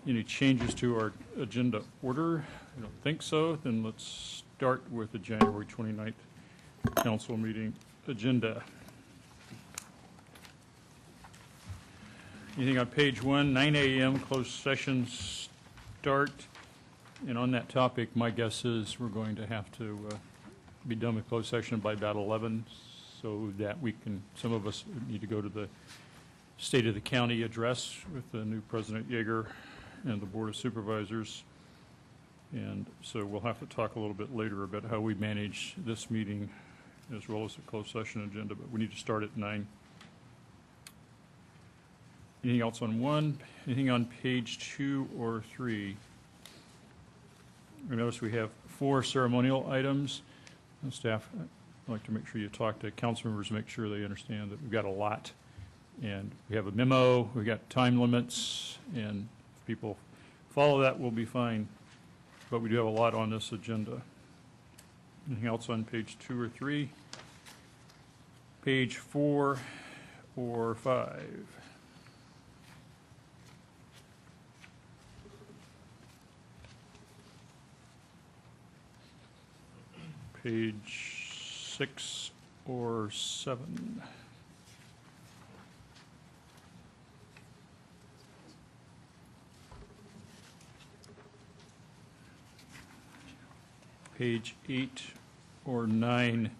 Any changes to our agenda order? I don't think so. Then let's start with the January 29th council meeting agenda. Anything on page 1, 9 a.m. closed session start. And on that topic, my guess is we're going to have to be done with closed session by about 11 so that we can, some of us need to go to the State of the County address with the new President Yeager and the Board of Supervisors. And so we'll have to talk a little bit later about how we manage this meeting as well as the closed session agenda, but we need to start at 9. Anything else on 1? Anything on page 2 or 3? I notice we have 4 ceremonial items. And staff, I'd like to make sure you talk to council members, make sure they understand that we've got a lot. And we have a memo, we've got time limits, and if people follow that, we'll be fine. But we do have a lot on this agenda. Anything else on page 2 or 3? Page 4 or 5? Page 6 or 7? Page 8 or 9.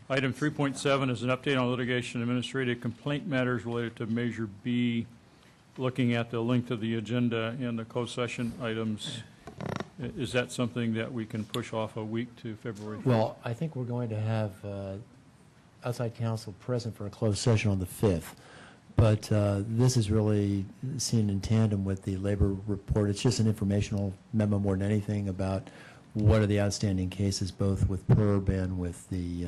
Item 3.7 is an update on litigation administrative complaint matters related to Measure B, looking at the length of the agenda and the closed session items. Is that something that we can push off a week to February 5th? Well, I think we're going to have outside counsel present for a closed session on the 5th. But this is really seen in tandem with the labor report. It's just an informational memo more than anything about what are the outstanding cases, both with PERB and with the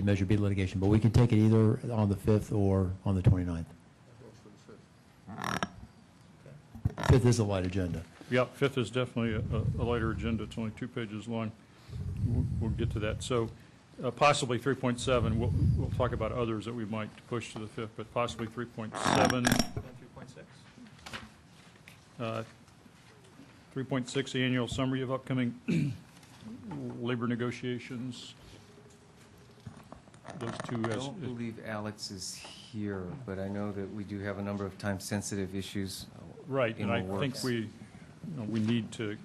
Measure B litigation. But we can take it either on the 5th or on the 29th. 5th is a light agenda. Yeah, 5th is definitely a lighter agenda. It's only 2 pages long. We'll get to that. So possibly 3.7. We'll talk about others that we might push to the 5th, but possibly 3.7. 3.6. 3.6, the annual summary of upcoming labor negotiations. Those two. I don't believe Alex is here, but I know that we do have a number of time-sensitive issues. Right, and I think we need to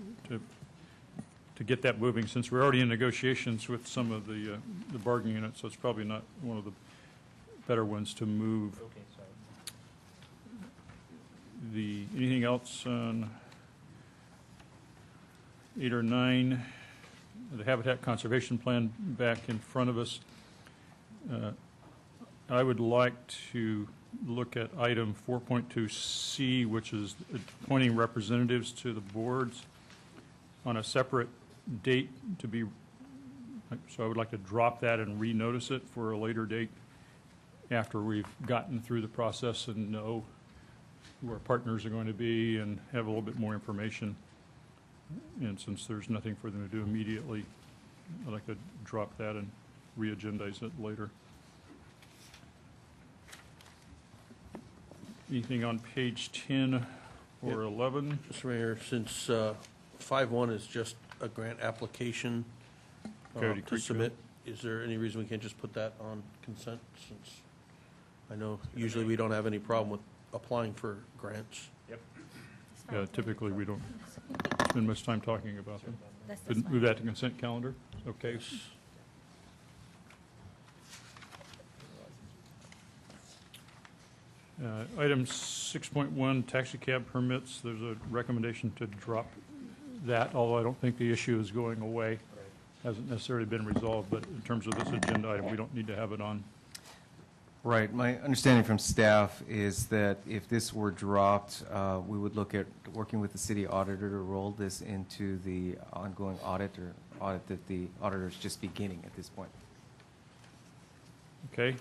get that moving since we're already in negotiations with some of the bargaining units, so it's probably not one of the better ones to move. Okay, sorry. Anything else on 8 or 9? The Habitat Conservation Plan back in front of us. I would like to look at item 4.2C, which is appointing representatives to the boards on a separate date to be, so I would like to drop that and renotice it for a later date after we've gotten through the process and know who our partners are going to be and have a little bit more information. And since there's nothing for them to do immediately, I'd like to drop that and re-agendize it later. Anything on page 10 or 11? Mr. Mayor, since 5.1 is just a grant application to submit, is there any reason we can't just put that on consent, since I know usually we don't have any problem with applying for grants? Yep. Yeah, typically we don't spend much time talking about them. That's Move that to consent calendar. Okay. Item 6.1, taxi cab permits. There's a recommendation to drop that, although I don't think the issue is going away. Hasn't necessarily been resolved, but in terms of this agenda item, we don't need to have it on. Right. My understanding from staff is that if this were dropped, we would look at working with the city auditor to roll this into the ongoing audit or audit that the auditor is just beginning at this point. Okay.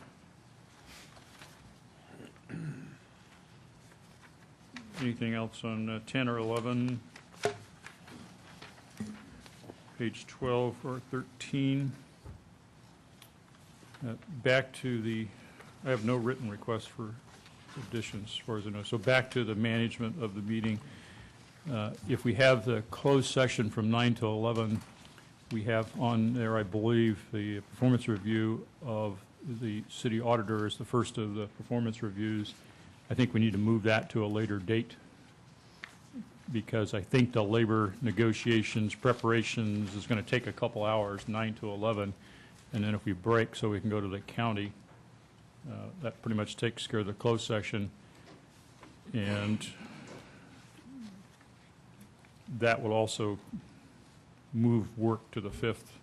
Anything else on 10 or 11? Page 12 or 13. Back to the, I have no written request for additions, as far as I know. So back to the management of the meeting. If we have the closed session from 9 to 11, we have on there, I believe, the performance review of the city auditor is the first of the performance reviews. I think we need to move that to a later date, because I think the labor negotiations, preparations is going to take a couple hours, 9 to 11, and then if we break so we can go to the county, that pretty much takes care of the closed session, and that will also move work to the 5th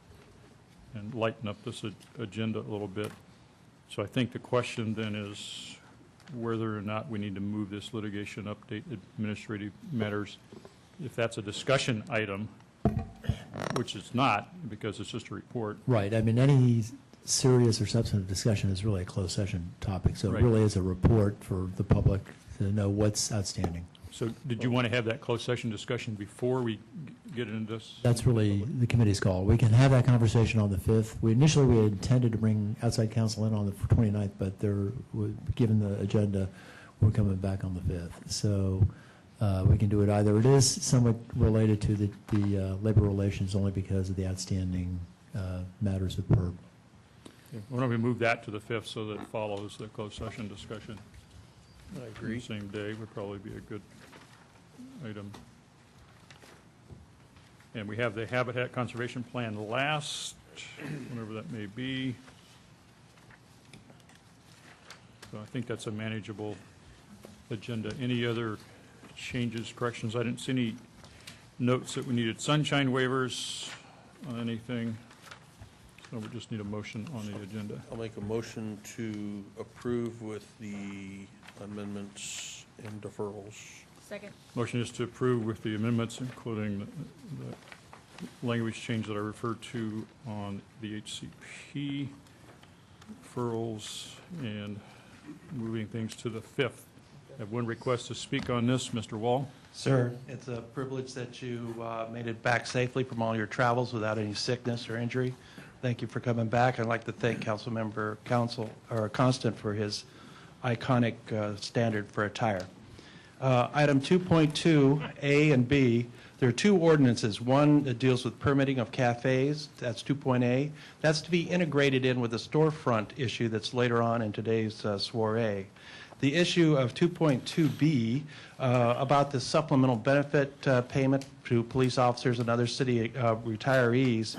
and lighten up this agenda a little bit. So I think the question then is whether or not we need to move this litigation update administrative matters. If that's a discussion item, which it's not, because it's just a report. Right. I mean, any serious or substantive discussion is really a closed session topic. So Right. it really is a report for the public to know what's outstanding. So did you want to have that closed session discussion before we get into this? That's really the committee's call. We can have that conversation on the 5th. We initially intended to bring outside counsel in on the 29th, but given the agenda, we're coming back on the 5th. So we can do it either. It is somewhat related to the labor relations only because of the outstanding matters of PERB. Okay. Why don't we move that to the 5th so that it follows the closed session discussion? I agree. The same day would probably be a good item. And we have the Habitat Conservation Plan last, whenever that may be. So I think that's a manageable agenda. Any other changes, corrections? I didn't see any notes that we needed sunshine waivers on anything. So we just need a motion on the agenda. I'll make a motion to approve with the amendments and deferrals. Second. Motion is to approve with the amendments, including the language change that I referred to on the HCP, referrals, and moving things to the 5th. I have one request to speak on this, Mr. Wall. Sir, it's a privilege that you made it back safely from all your travels without any sickness or injury. Thank you for coming back. I'd like to thank Constant for his iconic standard for attire. Item 2.2, A and B, there are two ordinances. One that deals with permitting of cafes, that's 2.A. That's to be integrated in with the storefront issue that's later on in today's soiree. The issue of 2.2B about the supplemental benefit payment to police officers and other city retirees,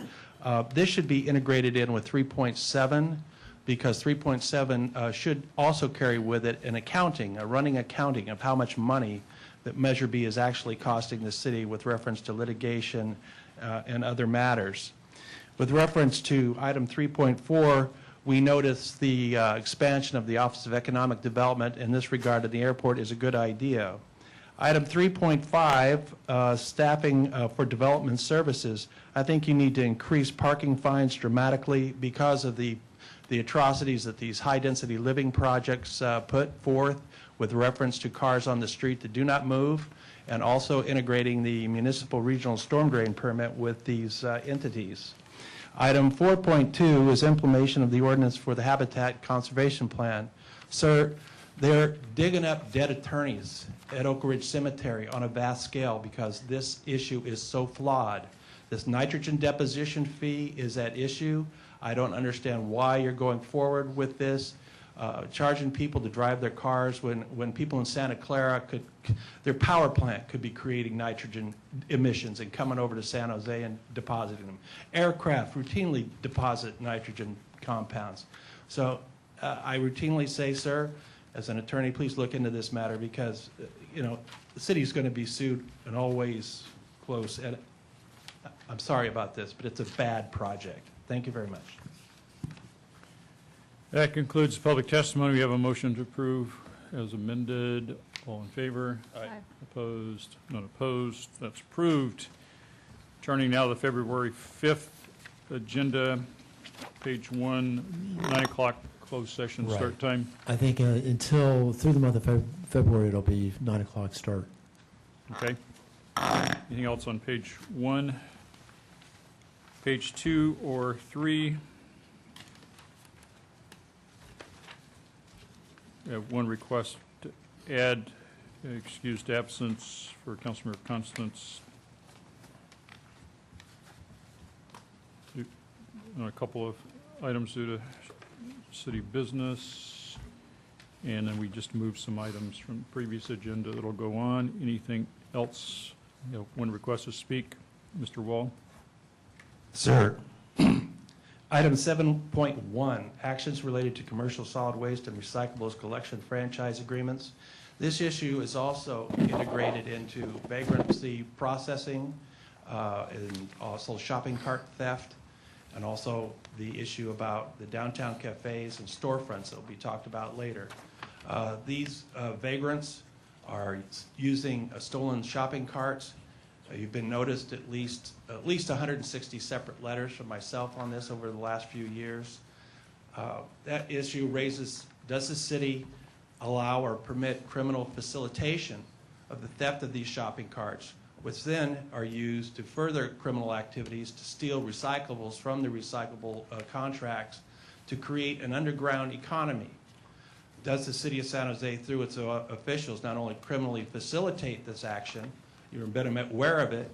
this should be integrated in with 3.7 because 3.7 should also carry with it an accounting, a running accounting of how much money that Measure B is actually costing the city with reference to litigation and other matters. With reference to item 3.4, we noticed the expansion of the Office of Economic Development in this regard to the airport is a good idea. Item 3.5, staffing for development services. I think you need to increase parking fines dramatically because of the atrocities that these high-density living projects put forth with reference to cars on the street that do not move, and also integrating the municipal regional storm drain permit with these entities. Item 4.2 is implementation of the ordinance for the Habitat Conservation Plan. Sir, they're digging up dead attorneys at Oak Ridge Cemetery on a vast scale because this issue is so flawed. This nitrogen deposition fee is at issue. I don't understand why you're going forward with this, charging people to drive their cars when people in Santa Clara their power plant could be creating nitrogen emissions and coming over to San Jose and depositing them. Aircraft routinely deposit nitrogen compounds. So I routinely say, sir, as an attorney, please look into this matter because, the city's going to be sued in all ways close. And I'm sorry about this, but it's a bad project. Thank you very much. That concludes public testimony. We have a motion to approve as amended. All in favor? Aye. Opposed? None opposed. That's approved. Turning now to the February 5th agenda, page 1, 9 o'clock closed session Right. start time. I think through the month of February, it'll be 9 o'clock start. Okay. Anything else on page 1? Page 2 or 3? We have one request to add excused absence for Councilmember Constance on a couple of items due to city business, and then we just moved some items from previous agenda that'll go on. Anything else? One request to speak. Mr. Wall? Sir. Item 7.1, actions related to commercial solid waste and recyclables collection franchise agreements. This issue is also integrated into vagrancy processing and also shopping cart theft, and also the issue about the downtown cafes and storefronts that will be talked about later. These vagrants are using stolen shopping carts. You've been noticed at least 160 separate letters from myself on this over the last few years. That issue raises, does the city allow or permit criminal facilitation of the theft of these shopping carts, which then are used to further criminal activities to steal recyclables from the recyclable contracts to create an underground economy? Does the city of San Jose, through its officials, not only criminally facilitate this action, you're better aware of it,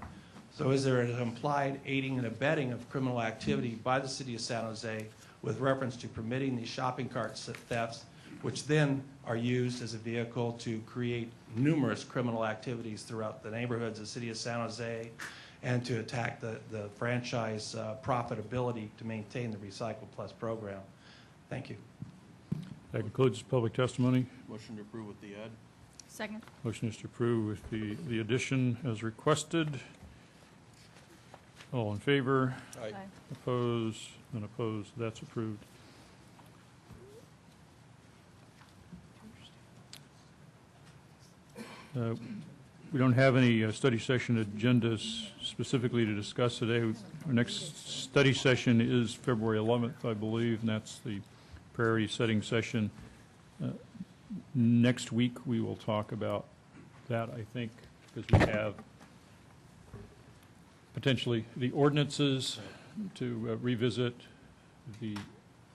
so is there an implied aiding and abetting of criminal activity by the city of San Jose with reference to permitting these shopping cart thefts, which then are used as a vehicle to create numerous criminal activities throughout the neighborhoods of the city of San Jose and to attack the franchise profitability to maintain the Recycle Plus program? Thank you. That concludes public testimony. Motion to approve with the add. Second. Motion is to approve with the addition as requested. All in favor? Aye. Opposed? None opposed. That's approved. We don't have any study session agendas specifically to discuss today. Our next study session is February 11th, I believe, and that's the priority setting session. Next week, we will talk about that, I think, because we have potentially the ordinances to revisit, the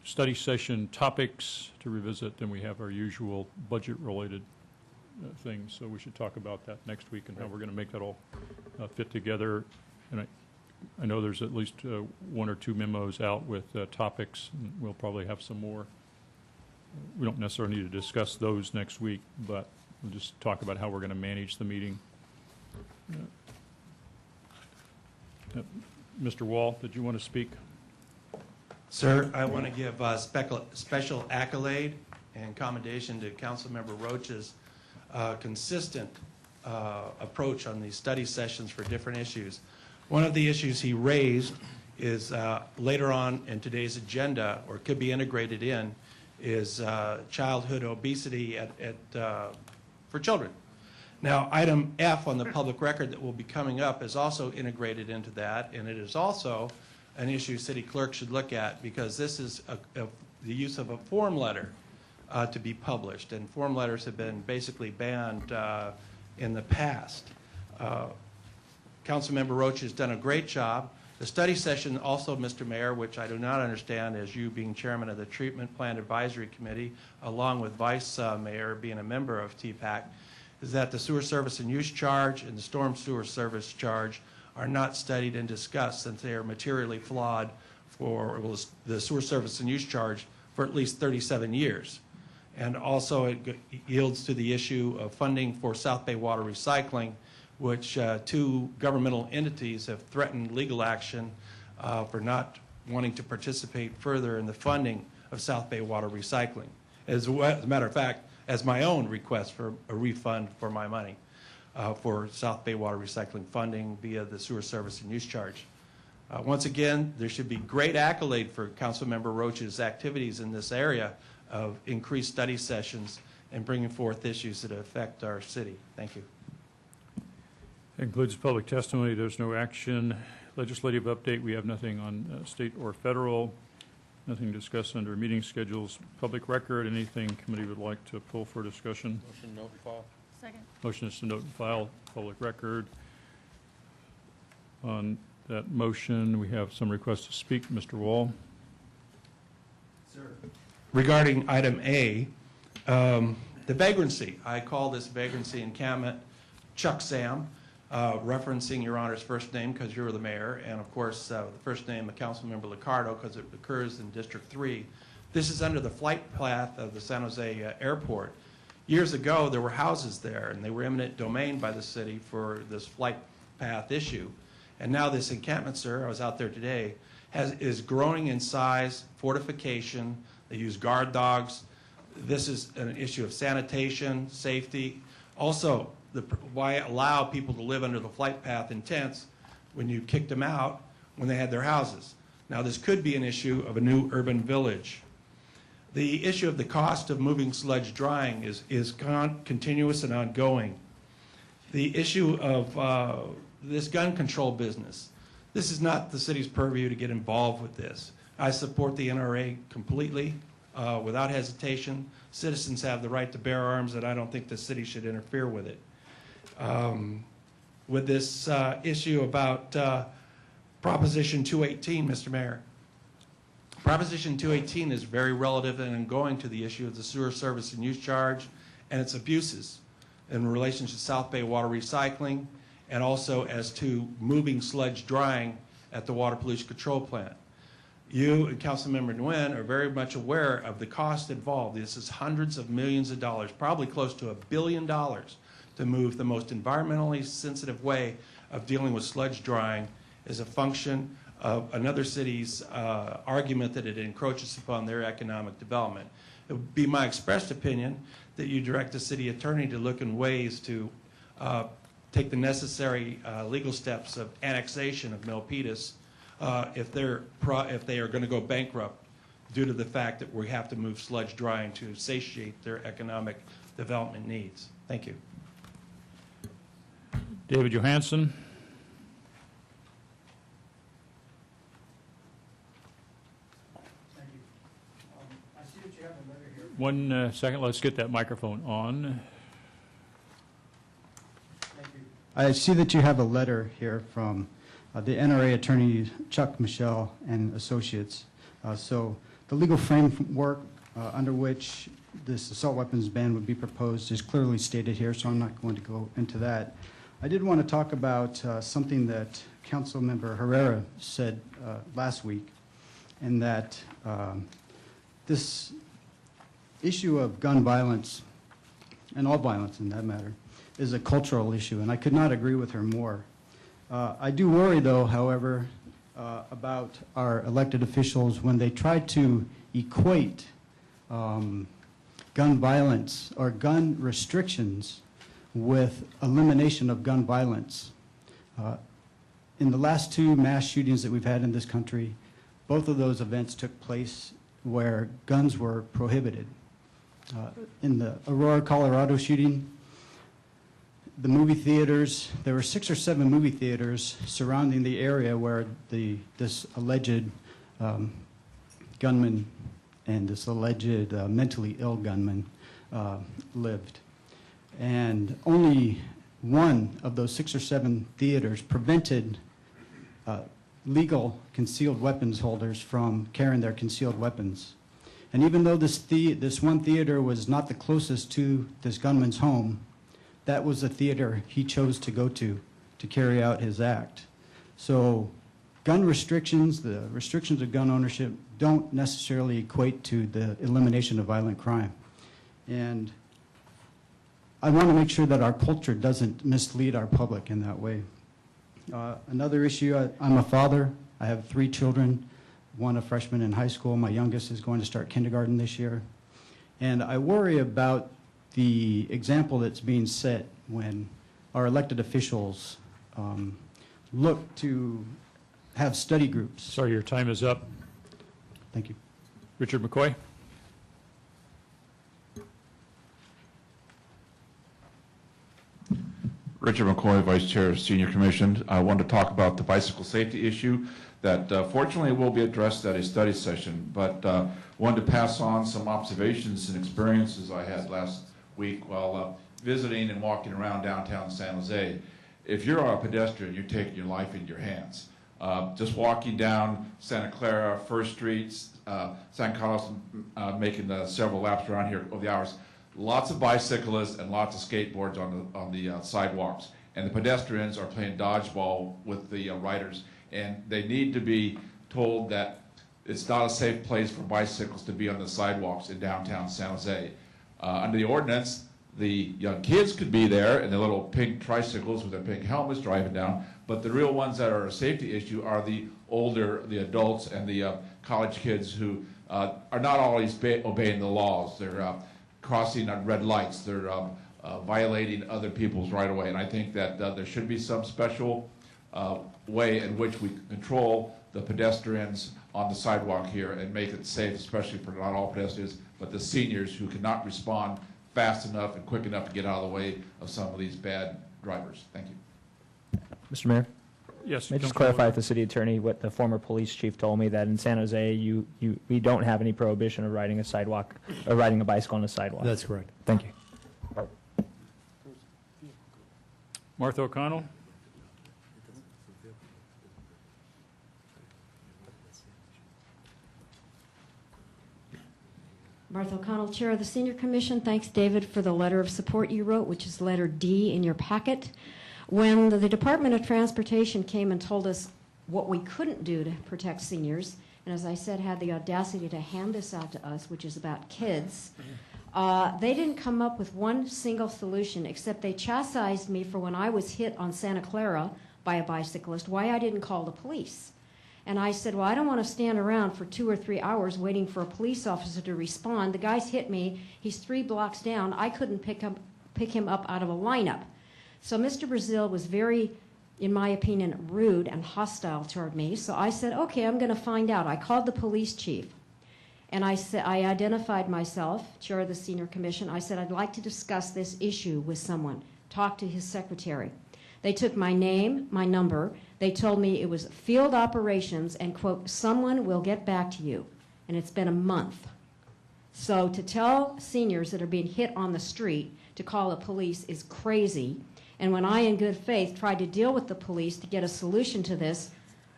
study session topics to revisit, then we have our usual budget-related things. So we should talk about that next week and how we're going to make that all fit together. And I know there's at least one or two memos out with topics, and we'll probably have some more. We don't necessarily need to discuss those next week, but we'll just talk about how we're going to manage the meeting. Mr. Wall, did you want to speak? Sir, I want to give a special accolade and commendation to Councilmember Roach's consistent approach on these study sessions for different issues. One of the issues he raised is later on in today's agenda, or could be integrated in, is childhood obesity for children. Now, item F on the public record that will be coming up is also integrated into that, and it is also an issue city clerk should look at, because this is the use of a form letter to be published, and form letters have been basically banned in the past. Councilmember Roach has done a great job. The study session also, Mr. Mayor, which I do not understand as you being chairman of the Treatment Plan Advisory Committee, along with Vice Mayor being a member of TPAC, is that the sewer service and use charge and the storm sewer service charge are not studied and discussed, since they are materially flawed for the sewer service and use charge for at least 37 years. And also it yields to the issue of funding for South Bay Water Recycling, which two governmental entities have threatened legal action for not wanting to participate further in the funding of South Bay Water Recycling. As a matter of fact, as my own request for a refund for my money for South Bay Water Recycling funding via the sewer service and use charge. Once again, there should be great accolade for Councilmember Roach's activities in this area of increased study sessions and bringing forth issues that affect our city. Thank you. That concludes public testimony. There's no action. Legislative update, we have nothing on state or federal. Nothing discussed under meeting schedules. Public record, anything committee would like to pull for discussion? Motion note and file. Second. Motion is to note and file public record. On that motion, we have some requests to speak. Mr. Wall. Sir. Regarding item A, The vagrancy, I call this vagrancy encampment Chuck Sam, referencing Your Honor's first name because you're the mayor, and of course the first name of Councilmember Liccardo because it occurs in District 3. This is under the flight path of the San Jose airport. Years ago, there were houses there, and they were eminent domain by the city for this flight path issue. And now this encampment, sir, I was out there today, is growing in size, fortification. They use guard dogs. This is an issue of sanitation, safety. Also, why allow people to live under the flight path in tents when you kicked them out when they had their houses? Now, this could be an issue of a new urban village. The issue of the cost of moving sludge drying is continuous and ongoing. The issue of this gun control business, this is not the city's purview to get involved with this. I support the NRA completely, without hesitation. Citizens have the right to bear arms, and I don't think the city should interfere with it. With this issue about Proposition 218, Mr. Mayor, Proposition 218 is very relative and ongoing to the issue of the sewer service and use charge and its abuses in relation to South Bay water recycling and also as to moving sludge drying at the water pollution control plant. You and Councilmember Nguyen are very much aware of the cost involved. This is hundreds of millions of dollars, probably close to $1 billion to move the most environmentally sensitive way of dealing with sludge drying as a function of another city's argument that it encroaches upon their economic development. It would be my expressed opinion that you direct the city attorney to look in ways to take the necessary legal steps of annexation of Milpitas if they are going to go bankrupt due to the fact that we have to move sludge drying to satiate their economic development needs. Thank you. David Johansen. Thank you. I see that you have a letter here. One second, let's get that microphone on. Thank you. I see that you have a letter here from the NRA attorney Chuck Michelle and Associates. So the legal framework under which this assault weapons ban would be proposed is clearly stated here, so I'm not going to go into that. I did want to talk about something that Councilmember Herrera said last week, and that this issue of gun violence, and all violence in that matter, is a cultural issue, and I could not agree with her more. I do worry, though, however, about our elected officials when they try to equate gun violence or gun restrictions with elimination of gun violence. In the last two mass shootings that we've had in this country, both of those events took place where guns were prohibited. In the Aurora, Colorado shooting, the movie theaters, there were 6 or 7 movie theaters surrounding the area where this alleged gunman and this alleged mentally ill gunman lived. And only one of those 6 or 7 theaters prevented legal concealed weapons holders from carrying their concealed weapons. And even though this one theater was not the closest to this gunman's home, that was the theater he chose to go to carry out his act. So gun restrictions, the restrictions of gun ownership, don't necessarily equate to the elimination of violent crime. And I want to make sure that our culture doesn't mislead our public in that way. Another issue, I'm a father. I have 3 children, one a freshman in high school. My youngest is going to start kindergarten this year. And I worry about the example that's being set when our elected officials look to have study groups. Sorry, your time is up. Thank you. Richard McCoy. Richard McCoy, Vice Chair of Senior Commission. I wanted to talk about the bicycle safety issue that fortunately will be addressed at a study session, but wanted to pass on some observations and experiences I had last week while visiting and walking around downtown San Jose. If you're a pedestrian, you're taking your life in your hands. Just walking down Santa Clara, First Street, San Carlos, making several laps around here over the hours, lots of bicyclists and lots of skateboards on the sidewalks, and the pedestrians are playing dodgeball with the riders, and they need to be told that it's not a safe place for bicycles to be on the sidewalks in downtown San Jose. Under the ordinance, the young kids could be there in their little pink tricycles with their pink helmets driving down, but the real ones that are a safety issue are the older, the adults, and the college kids who are not always obeying the laws. They're crossing on red lights. They're violating other people's right of way. And I think that there should be some special way in which we control the pedestrians on the sidewalk here and make it safe, especially for not all pedestrians, but the seniors who cannot respond fast enough and quick enough to get out of the way of some of these bad drivers. Thank you. Mr. Mayor? Yes. May I just Councilman clarify Miller. with the city attorney what the former police chief told me, that in San Jose, we don't have any prohibition of riding a sidewalk, or riding a bicycle on a sidewalk. That's correct. Thank you. Martha O'Connell? Martha O'Connell, Chair of the Senior Commission. Thanks, David, for the letter of support you wrote, which is letter D in your packet. When the Department of Transportation came and told us what we couldn't do to protect seniors, and as I said, had the audacity to hand this out to us, which is about kids, they didn't come up with one single solution, except they chastised me for when I was hit on Santa Clara by a bicyclist, why I didn't call the police. And I said, well, I don't want to stand around for 2 or 3 hours waiting for a police officer to respond. The guy's hit me. He's 3 blocks down. I couldn't pick him up out of a lineup. So Mr. Brazil was very, in my opinion, rude and hostile toward me. So I said, okay, I'm going to find out. I called the police chief. And I identified myself, chair of the senior commission. I said, I'd like to discuss this issue with someone. Talk to his secretary. They took my name, my number. They told me it was field operations and, quote, someone will get back to you. And it's been a month. So to tell seniors that are being hit on the street to call the police is crazy. And when I, in good faith, tried to deal with the police to get a solution to this,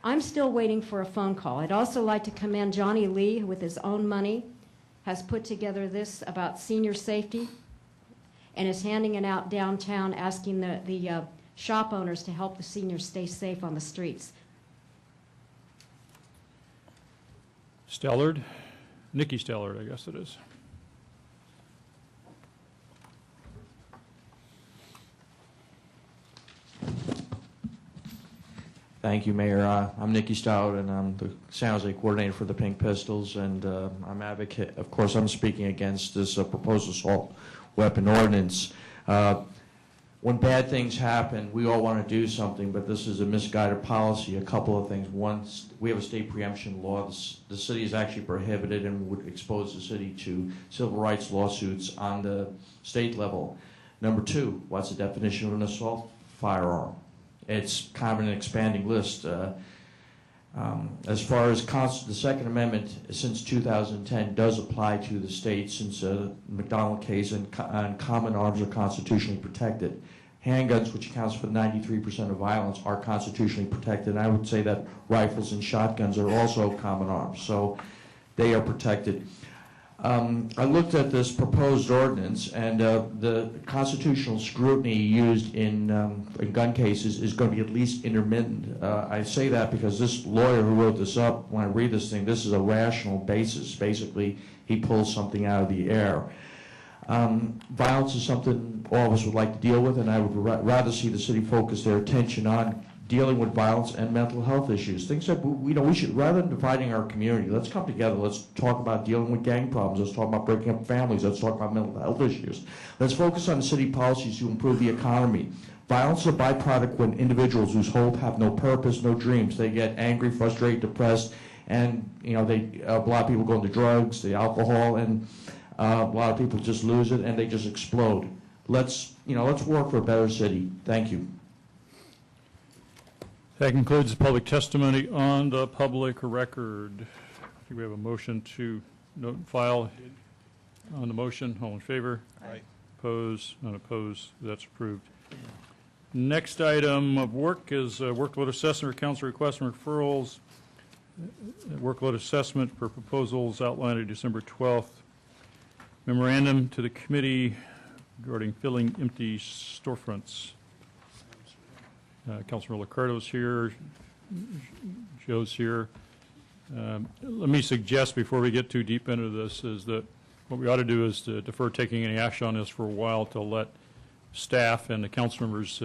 I'm still waiting for a phone call. I'd also like to commend Johnny Lee, who with his own money has put together this about senior safety and is handing it out downtown, asking the shop owners to help the seniors stay safe on the streets. Stellard? Nikki Stellard, I guess it is. Thank you, Mayor. I'm Nicky Stout, and I'm the San Jose coordinator for the Pink Pistols, and I'm advocate. Of course, I'm speaking against this proposed assault weapon ordinance. When bad things happen, we all want to do something, but this is a misguided policy. A couple of things. One, we have a state preemption law. The city is actually prohibited and would expose the city to civil rights lawsuits on the state level. Number two, what's the definition of an assault firearm? It's kind of an expanding list. As far as the Second Amendment, since 2010, does apply to the state, since the McDonald case and common arms are constitutionally protected. Handguns, which accounts for 93% of violence, are constitutionally protected. And I would say that rifles and shotguns are also common arms, so they are protected. I looked at this proposed ordinance, and the constitutional scrutiny used in gun cases is going to be at least intermittent. I say that because this lawyer who wrote this up, when I read this thing, this is a rational basis. Basically, he pulls something out of the air. Violence is something all of us would like to deal with, and I would rather see the city focus their attention on dealing with violence and mental health issues. Things that we should, rather than dividing our community, let's come together. Let's talk about dealing with gang problems. Let's talk about breaking up families. Let's talk about mental health issues. Let's focus on city policies to improve the economy. Violence is a byproduct when individuals whose hope have no purpose, no dreams. They get angry, frustrated, depressed, and a lot of people go into drugs, the alcohol, and a lot of people just lose it and they just explode. Let's work for a better city. Thank you. That concludes the public testimony on the public record. I think we have a motion to note and file on the motion. All in favor? Aye. Opposed? Unopposed? That's approved. Next item of work is workload assessment for council requests and referrals. Workload assessment for proposals outlined on December 12th Memorandum to the committee regarding filling empty storefronts. Councilor Licardo's here, Joe's here. Let me suggest before we get too deep into this is that what we ought to do is to defer taking any action on this for a while to let staff and the council members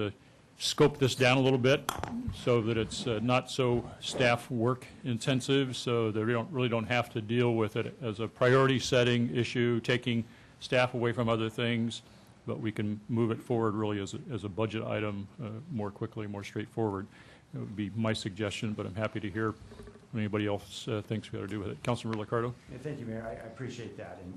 scope this down a little bit so that it's not so staff work intensive, so that we really don't have to deal with it as a priority setting issue, taking staff away from other things, but we can move it forward really as a budget item more quickly, more straightforward. It would be my suggestion, but I'm happy to hear what anybody else thinks we ought to do with it. Councilor Licardo? Yeah, thank you, Mayor. I appreciate that, and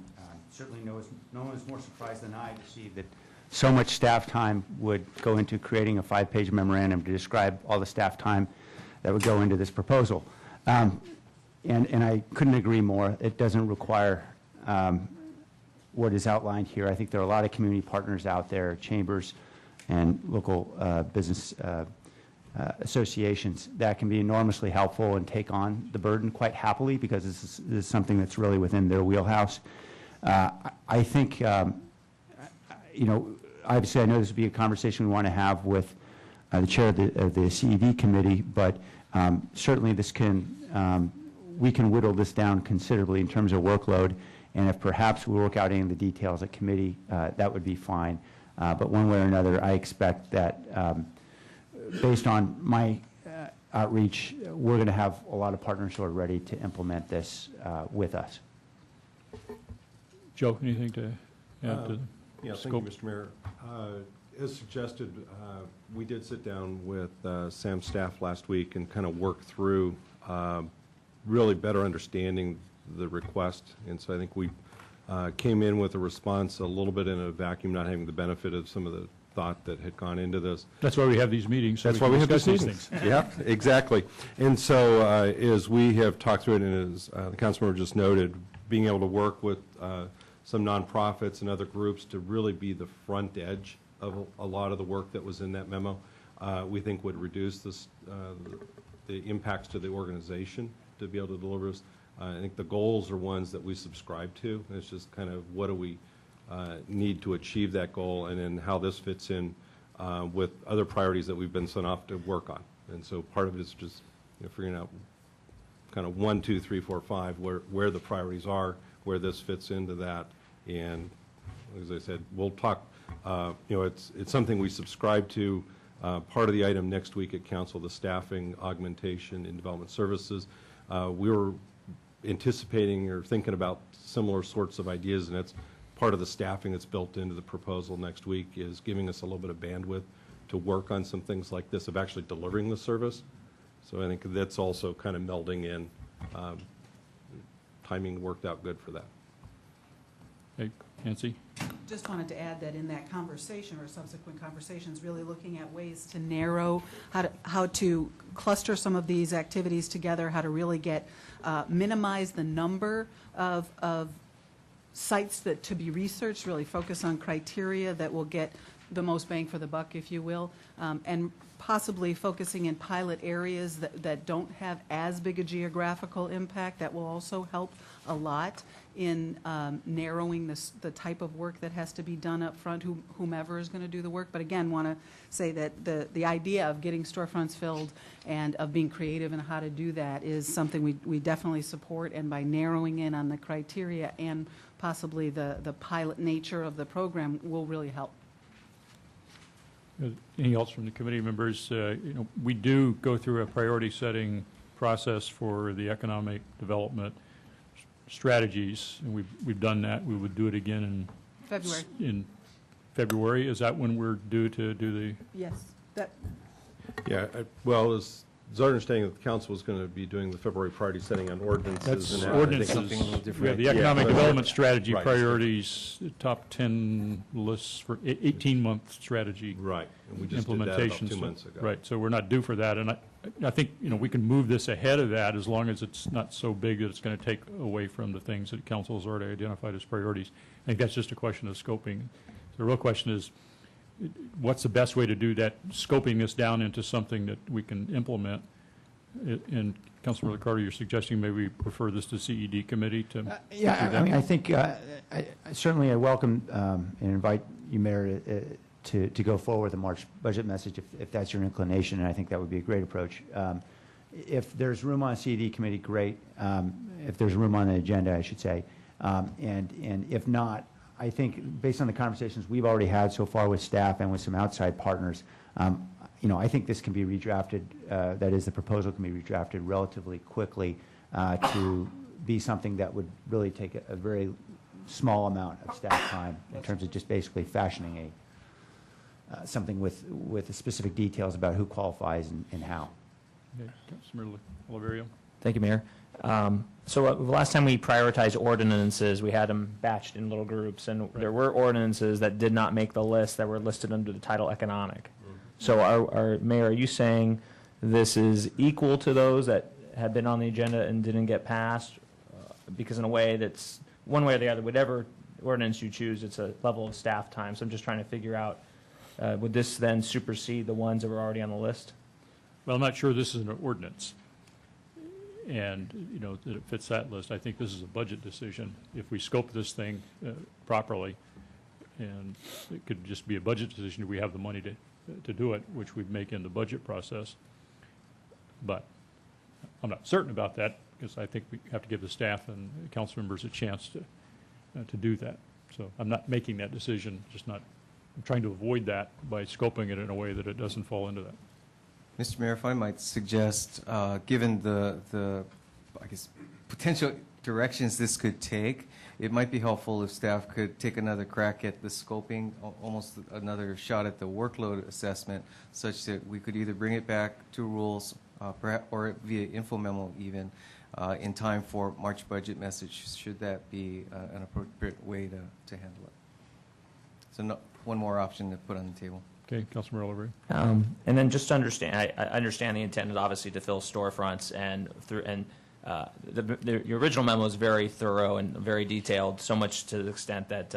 certainly no one is more surprised than I to see that so much staff time would go into creating a 5-page memorandum to describe all the staff time that would go into this proposal. And I couldn't agree more. It doesn't require what is outlined here. I think there are a lot of community partners out there, chambers and local business associations that can be enormously helpful and take on the burden quite happily, because this is something that's really within their wheelhouse. I think, obviously I know this would be a conversation we want to have with the chair of the CED committee, but certainly this can, we can whittle this down considerably in terms of workload, and if perhaps we work out any of the details at committee, that would be fine. But one way or another, I expect that based on my outreach, we're going to have a lot of partners who are ready to implement this with us. Joe, anything to add to Yeah, thank scope? you, Mr. Mayor. As suggested, we did sit down with Sam's staff last week and kind of work through really better understanding the request. And so I think we came in with a response a little bit in a vacuum, not having the benefit of some of the thought that had gone into this. That's why we have these meetings. So That's why we have discuss these these meetings. things. Yeah, exactly. And so as we have talked through it, and as the councilmember just noted, being able to work with some nonprofits and other groups to really be the front edge of a lot of the work that was in that memo, we think would reduce this, the impacts to the organization to be able to deliver this. I think the goals are ones that we subscribe to. It's just kind of what do we need to achieve that goal, and then how this fits in with other priorities that we've been sent off to work on. And so part of it is just figuring out kind of 1, 2, 3, 4, 5 where the priorities are, where this fits into that. And as I said, we'll talk. It's something we subscribe to. Part of the item next week at council, the staffing augmentation in development services. We were anticipating or thinking about similar sorts of ideas, and it's part of the staffing that's built into the proposal next week is giving us a little bit of bandwidth to work on some things like this of actually delivering the service. So I think that's also kind of melding in. Timing worked out good for that. Hey, Nancy? Just wanted to add that in that conversation or subsequent conversations, really looking at ways to narrow how to cluster some of these activities together, how to really get minimize the number of sites that to be researched, really focus on criteria that will get the most bang for the buck, if you will, and possibly focusing in pilot areas that don't have as big a geographical impact. That will also help a lot in narrowing the type of work that has to be done up front, whomever is going to do the work. But again, want to say that the idea of getting storefronts filled and of being creative in how to do that is something we definitely support, and by narrowing in on the criteria and possibly the pilot nature of the program will really help. Anything else from the committee members? We do go through a priority setting process for the economic development strategies, and we've done that. We would do it again in February. In February. Is that when we're due to do the? Yes. That. Yeah. Well, it's our understanding that the council was going to be doing the February priority setting on ordinances. That's and that. ordinances. Something a little different. We have the economic development strategy Right. priorities, top 10 lists for 18-month strategy. Right. And we just did that about implementation. 2 months ago. Right. So we're not due for that, and I think we can move this ahead of that as long as it's not so big that it's going to take away from the things that council has already identified as priorities. I think that's just a question of scoping. The real question is, what's the best way to do that? Scoping this down into something that we can implement. And Councilmember Carter, you're suggesting maybe we prefer this to CED committee to? Yeah, I mean, I think, certainly I welcome and invite you, Mayor, to go forward with a March budget message if that's your inclination, and I think that would be a great approach. If there's room on CED committee, great. If there's room on the agenda, I should say. And if not, I think based on the conversations we've already had so far with staff and with some outside partners, you know, I think this can be redrafted, that is, the proposal can be redrafted relatively quickly to be something that would really take a very small amount of staff time in terms of just basically fashioning something with specific details about who qualifies and how. Okay, Councilmember Oliverio. Thank you, Mayor. So the last time we prioritized ordinances, we had them batched in little groups, and there were ordinances that did not make the list that were listed under the title economic. So Mayor, are you saying this is equal to those that had been on the agenda and didn't get passed? Because in a way that's one way or the other, whatever ordinance you choose, it's a level of staff time. So I'm just trying to figure out, would this then supersede the ones that were already on the list? Well, I'm not sure this is an ordinance, and, you know, that it fits that list. I think this is a budget decision. If we scope this thing properly, and it could just be a budget decision, do we have the money to do it, which we'd make in the budget process. But I'm not certain about that, because I think we have to give the staff and council members a chance to do that. So I'm not making that decision, just not, I'm trying to avoid that by scoping it in a way that it doesn't fall into that. Mr. Mayor, if I might suggest, given the, I guess, potential directions this could take, it might be helpful if staff could take another crack at the scoping, almost another shot at the workload assessment, such that we could either bring it back to rules, perhaps, or via info memo even, in time for March budget message, should that be an appropriate way to handle it. So no, one more option to put on the table. Okay, Councilmember Oliverio. And then just to understand, I understand the intent is obviously to fill storefronts, and your original memo is very thorough and very detailed, so much to the extent that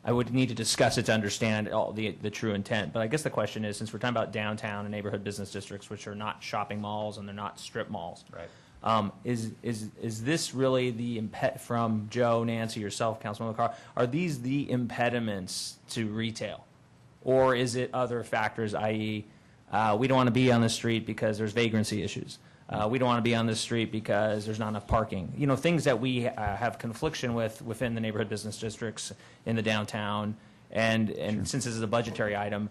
I would need to discuss it to understand all the true intent. But I guess the question is, since we're talking about downtown and neighborhood business districts, which are not shopping malls and they're not strip malls, Right. is this really the from Joe, Nancy, yourself, Councilman McCarr, are these the impediments to retail? Or is it other factors, i.e., we don't want to be on the street because there's vagrancy issues. We don't want to be on the street because there's not enough parking. You know, things that we have confliction with within the neighborhood business districts in the downtown. And Sure. Since this is a budgetary item,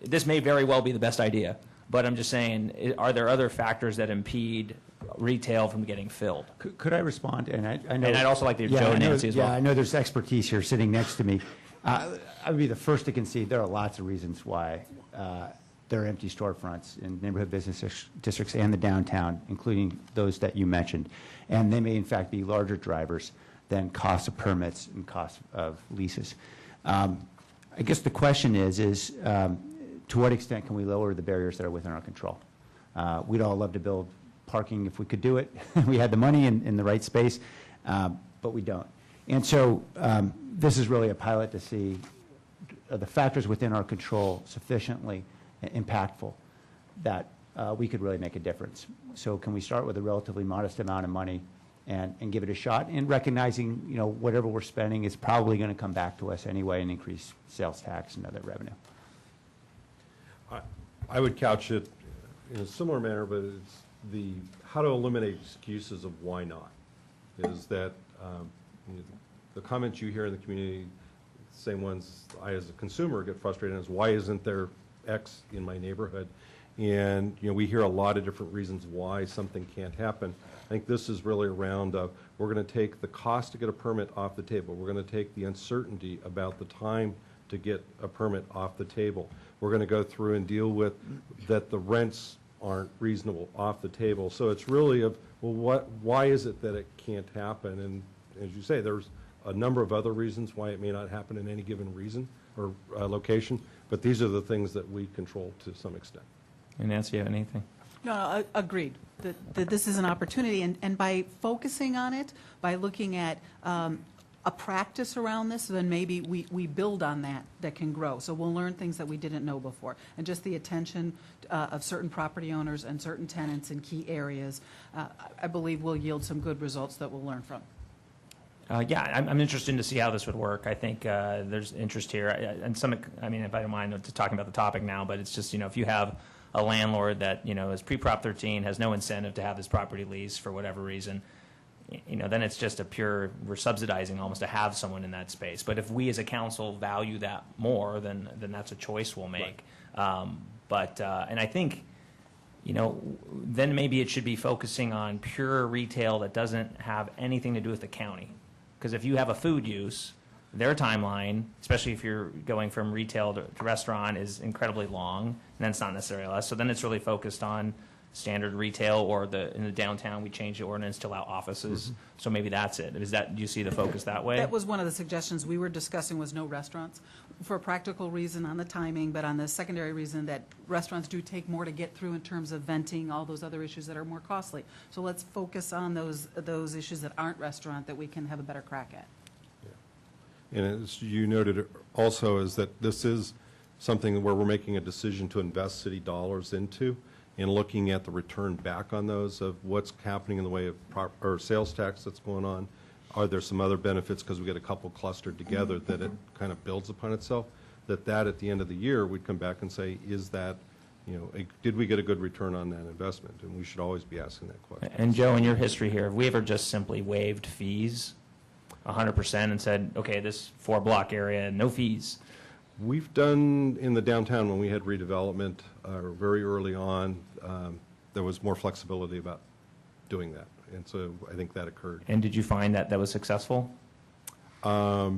this may very well be the best idea. But I'm just saying, are there other factors that impede retail from getting filled? Could I respond? And I know. And I'd also like to Yeah, Joe I and know- Nancy as well. Yeah, I know there's expertise here sitting next to me. I would be the first to concede there are lots of reasons why there are empty storefronts in neighborhood business districts and the downtown, including those that you mentioned. And they may, in fact, be larger drivers than costs of permits and costs of leases. I guess the question is to what extent can we lower the barriers that are within our control? We'd all love to build parking if we could do it. We had the money in the right space, but we don't. And so this is really a pilot to see are the factors within our control sufficiently impactful that we could really make a difference. So can we start with a relatively modest amount of money and give it a shot, and recognizing, you know, whatever we're spending is probably going to come back to us anyway and increase sales tax and other revenue. I would couch it in a similar manner, but it's the how to eliminate excuses of why not. Is that you know, the comments you hear in the community, same ones I as a consumer get frustrated as, why isn't there X in my neighborhood? And you know, we hear a lot of different reasons why something can't happen. I think this is really around we're going to take the cost to get a permit off the table. We're going to take the uncertainty about the time to get a permit off the table. We're going to go through and deal with that the rents aren't reasonable off the table. So it's really of, well, why is it that it can't happen? And as you say, there's a number of other reasons why it may not happen in any given reason or location, but these are the things that we control to some extent. And Nancy, you have anything? No, agreed, that this is an opportunity, and by focusing on it, by looking at a practice around this, then maybe we build on that can grow. So we'll learn things that we didn't know before. And just the attention of certain property owners and certain tenants in key areas, I believe will yield some good results that we'll learn from. Yeah, I'm interested to see how this would work. I think there's interest here. And some, I mean, if I don't mind just talking about the topic now, but it's just, if you have a landlord that, is pre-Prop 13, has no incentive to have this property leased for whatever reason, then it's just we're subsidizing almost to have someone in that space. But if we as a council value that more, then that's a choice we'll make. Right. And I think, then maybe it should be focusing on pure retail that doesn't have anything to do with the county. Because if you have a food use, their timeline, especially if you're going from retail to restaurant, is incredibly long, and then it's not necessarily less. So then it's really focused on standard retail, or in the downtown, we changed the ordinance to allow offices. Mm-hmm. So maybe that's it. Do you see the focus that way? That was one of the suggestions we were discussing, was no restaurants, for a practical reason on the timing, but on the secondary reason that restaurants do take more to get through in terms of venting, all those other issues that are more costly. So let's focus on those issues that aren't restaurant that we can have a better crack at. Yeah. And as you noted also, is that this is something where we're making a decision to invest city dollars into, and looking at the return back on those of what's happening in the way of or sales tax that's going on. Are there some other benefits because we get a couple clustered together that it kind of builds upon itself? That at the end of the year, we'd come back and say, is that, did we get a good return on that investment? And we should always be asking that question. And Joe, in your history here, have we ever just simply waived fees 100% and said, okay, this 4-block area, no fees? We've done in the downtown when we had redevelopment very early on, there was more flexibility about doing that. And so I think that occurred. And did you find that was successful? I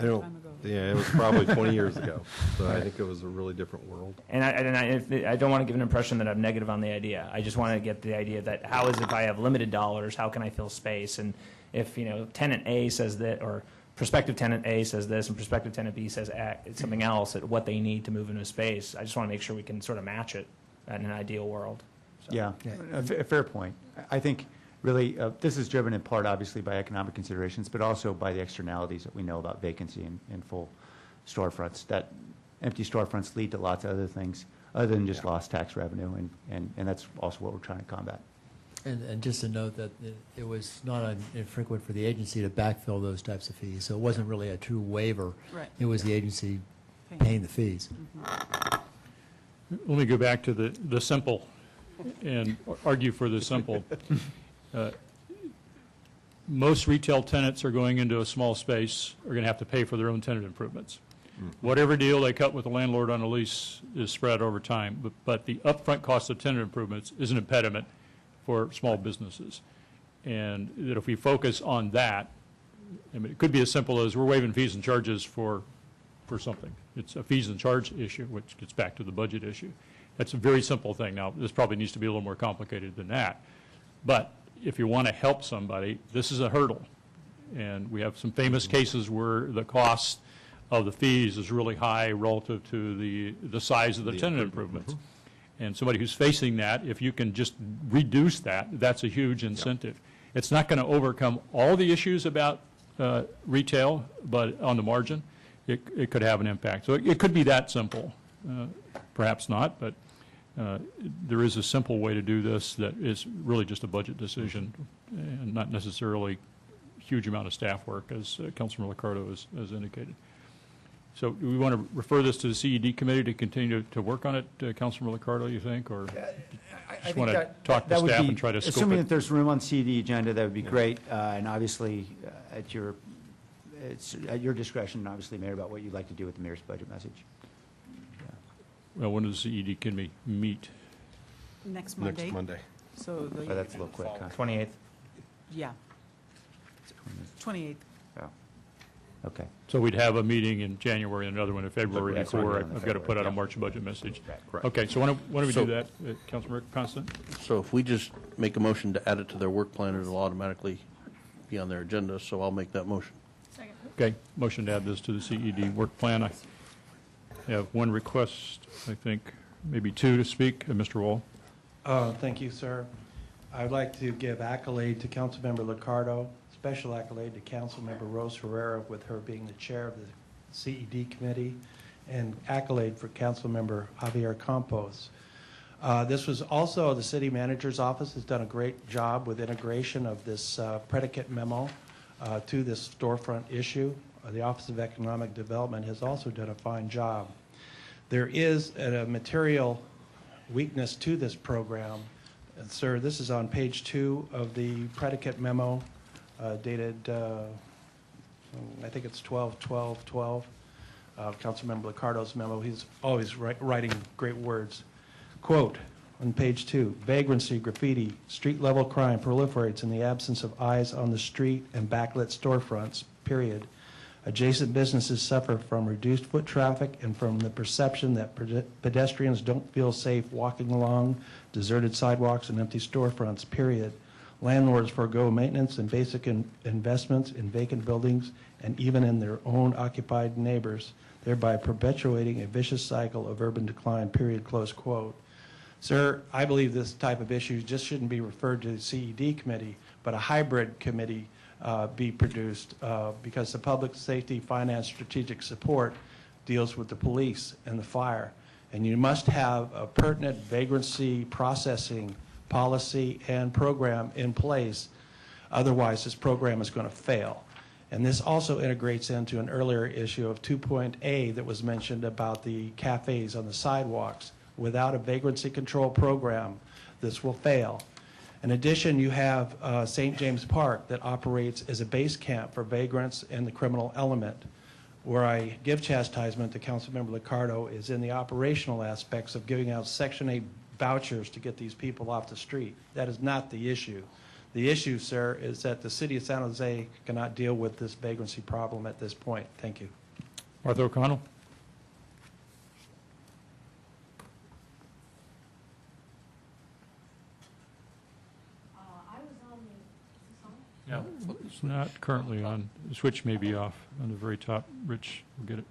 don't, yeah, it was probably 20 years ago. So I think it was a really different world. And I don't want to give an impression that I'm negative on the idea. I just want to get the idea that how is, if I have limited dollars, how can I fill space? And if, tenant A says that, or prospective tenant A says this, and prospective tenant B says something else, at what they need to move into a space, I just want to make sure we can sort of match it in an ideal world. So. Yeah, a fair point. I think really this is driven in part obviously by economic considerations, but also by the externalities that we know about vacancy and full storefronts. That empty storefronts lead to lots of other things other than just lost tax revenue, and that's also what we're trying to combat. And just to note that it was not infrequent for the agency to backfill those types of fees, so it wasn't really a true waiver. Right. It was the agency paying the fees. Mm-hmm. Let me go back to the simple and argue for the simple. Most retail tenants are going into a small space are going to have to pay for their own tenant improvements. Mm-hmm. Whatever deal they cut with the landlord on a lease is spread over time, but the upfront cost of tenant improvements is an impediment for small businesses. And that if we focus on that, I mean, it could be as simple as we're waiving fees and charges for something. It's a fees and charge issue, which gets back to the budget issue. That's a very simple thing. Now, this probably needs to be a little more complicated than that. But if you want to help somebody, this is a hurdle. And we have some famous cases where the cost of the fees is really high relative to the size of the tenant improvements. And somebody who's facing that, if you can just reduce that, that's a huge incentive. Yep. It's not going to overcome all the issues about retail, but on the margin, it could have an impact. So it could be that simple. Perhaps not, but there is a simple way to do this that is really just a budget decision and not necessarily huge amount of staff work, as Councilor Liccardo has indicated. So do we want to refer this to the CED committee to continue to work on it, Councilor Liccardo, you think, or just want to talk to staff and try to scope it? Assuming that there's room on CED agenda, that would be great, and obviously it's at your discretion, obviously, Mayor, about what you'd like to do with the mayor's budget message. Well, when does the CED committee meet? Next Monday. Next Monday. So That's a little quick. Huh? 28th. Yeah. 28th. Oh. Okay. So we'd have a meeting in January and another one in February That's before right, I've got to put out a March budget message. Okay, so why don't we do that, Councilor Constant? So if we just make a motion to add it to their work plan, it'll automatically be on their agenda, so I'll make that motion. Second. Okay, motion to add this to the CED work plan. I have one request, I think, maybe two to speak. Mr. Wall. Thank you, sir. I'd like to give accolade to Councilmember Liccardo, special accolade to Councilmember Rose Herrera with her being the chair of the CED committee, and accolade for Councilmember Javier Campos. This was also, the city manager's office has done a great job with integration of this predicate memo to this storefront issue. The Office of Economic Development has also done a fine job. There is a material weakness to this program. And sir, this is on page 2 of the predicate memo dated, I think it's 12/12/12. Councilmember Liccardo's memo. He's always writing great words. Quote, on page 2, vagrancy, graffiti, street-level crime proliferates in the absence of eyes on the street and backlit storefronts, period. Adjacent businesses suffer from reduced foot traffic and from the perception that pedestrians don't feel safe walking along deserted sidewalks and empty storefronts, period. Landlords forego maintenance and basic investments in vacant buildings and even in their own occupied neighbors, thereby perpetuating a vicious cycle of urban decline, period, close quote. Sir, I believe this type of issue just shouldn't be referred to the CED committee, but a hybrid committee be produced because the public safety, finance, strategic support deals with the police and the fire. And you must have a pertinent vagrancy processing policy and program in place. Otherwise, this program is going to fail. And this also integrates into an earlier issue of 2.A that was mentioned about the cafes on the sidewalks. Without a vagrancy control program, this will fail. In addition, you have St. James Park that operates as a base camp for vagrants and the criminal element. Where I give chastisement to Councilmember Liccardo is in the operational aspects of giving out Section 8 vouchers to get these people off the street. That is not the issue. The issue, sir, is that the city of San Jose cannot deal with this vagrancy problem at this point. Thank you. Martha O'Connell? Yeah, it's not currently on. The switch may be off on the very top. Rich will get it.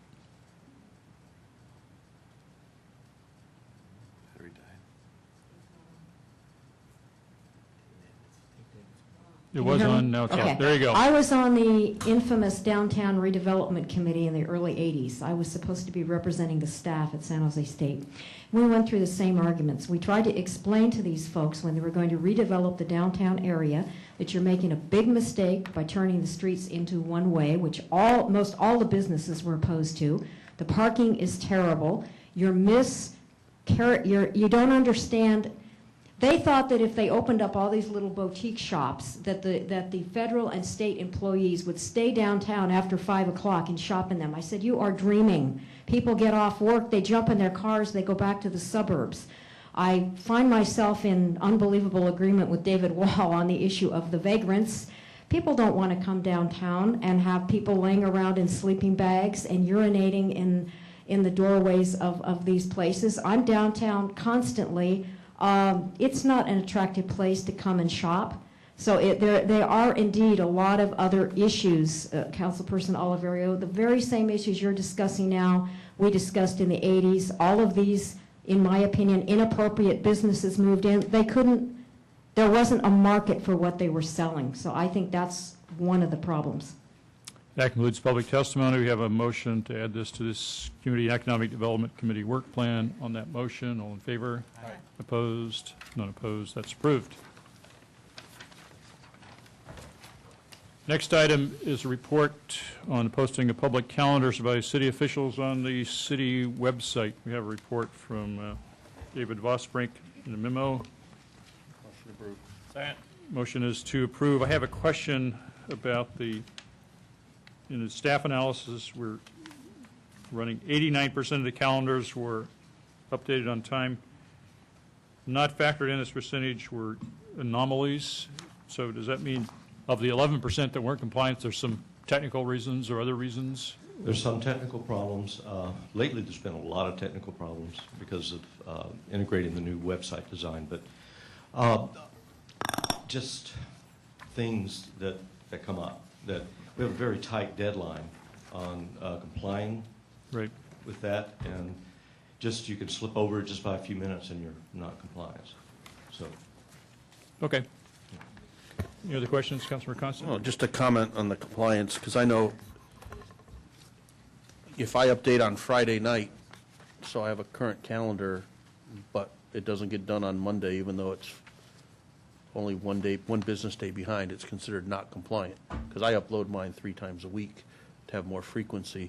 It was on, now it's off. There you go. I was on the infamous Downtown Redevelopment Committee in the early 80s. I was supposed to be representing the staff at San Jose State. We went through the same arguments. We tried to explain to these folks when they were going to redevelop the downtown area that you're making a big mistake by turning the streets into one way, which most all the businesses were opposed to. The parking is terrible. You don't understand. They thought that if they opened up all these little boutique shops, that the federal and state employees would stay downtown after 5 o'clock and shop in them. I said, you are dreaming. People get off work, they jump in their cars, they go back to the suburbs. I find myself in unbelievable agreement with David Wall on the issue of the vagrants. People don't want to come downtown and have people laying around in sleeping bags and urinating in the doorways of these places. I'm downtown constantly. It's not an attractive place to come and shop. So there are indeed a lot of other issues, Councilperson Oliverio. The very same issues you're discussing now, we discussed in the 80s. All of these, in my opinion, inappropriate businesses moved in. There wasn't a market for what they were selling. So I think that's one of the problems. That concludes public testimony. We have a motion to add this to this Community and Economic Development Committee work plan. On that motion, all in favor? Aye. Opposed? None opposed. That's approved. Next item is a report on the posting of public calendars by city officials on the city website. We have a report from David Vosbrink in the memo. Motion approved. Second. Motion is to approve. I have a question about in the staff analysis, we're running 89% of the calendars were updated on time. Not factored in this percentage were anomalies. So does that mean of the 11% that weren't compliant, there's some technical reasons or other reasons? There's some technical problems. Lately, there's been a lot of technical problems because of integrating the new website design. But just things that come up that we have a very tight deadline on complying with that, and just you can slip over just by a few minutes and you're not compliant. So Okay. Any other questions, Councilor Constant? Oh, just a comment on the compliance, because I know if I update on Friday night, so I have a current calendar, but it doesn't get done on Monday, even though it's only one business day behind, it's considered not compliant, because I upload mine 3 times a week to have more frequency.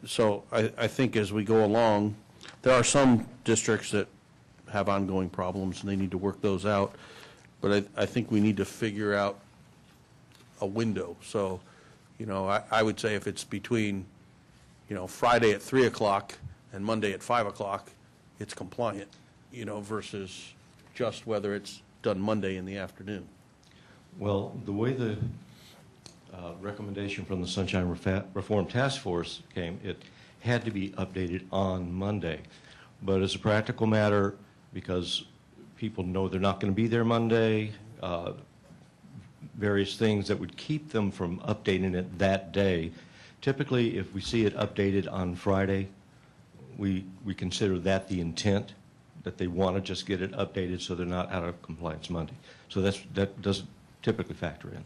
So I think as we go along, there are some districts that have ongoing problems, and they need to work those out. But I think we need to figure out a window. So, you know, I would say if it's between, you know, Friday at 3 o'clock and Monday at 5 o'clock, it's compliant, you know, versus just whether it's done Monday in the afternoon. Well, the way the recommendation from the Sunshine Reform Task Force came, it had to be updated on Monday. But as a practical matter, because people know they're not going to be there Monday, various things that would keep them from updating it that day. Typically, if we see it updated on Friday, we consider that the intent, that they want to just get it updated so they're not out of compliance Monday. So that doesn't typically factor in.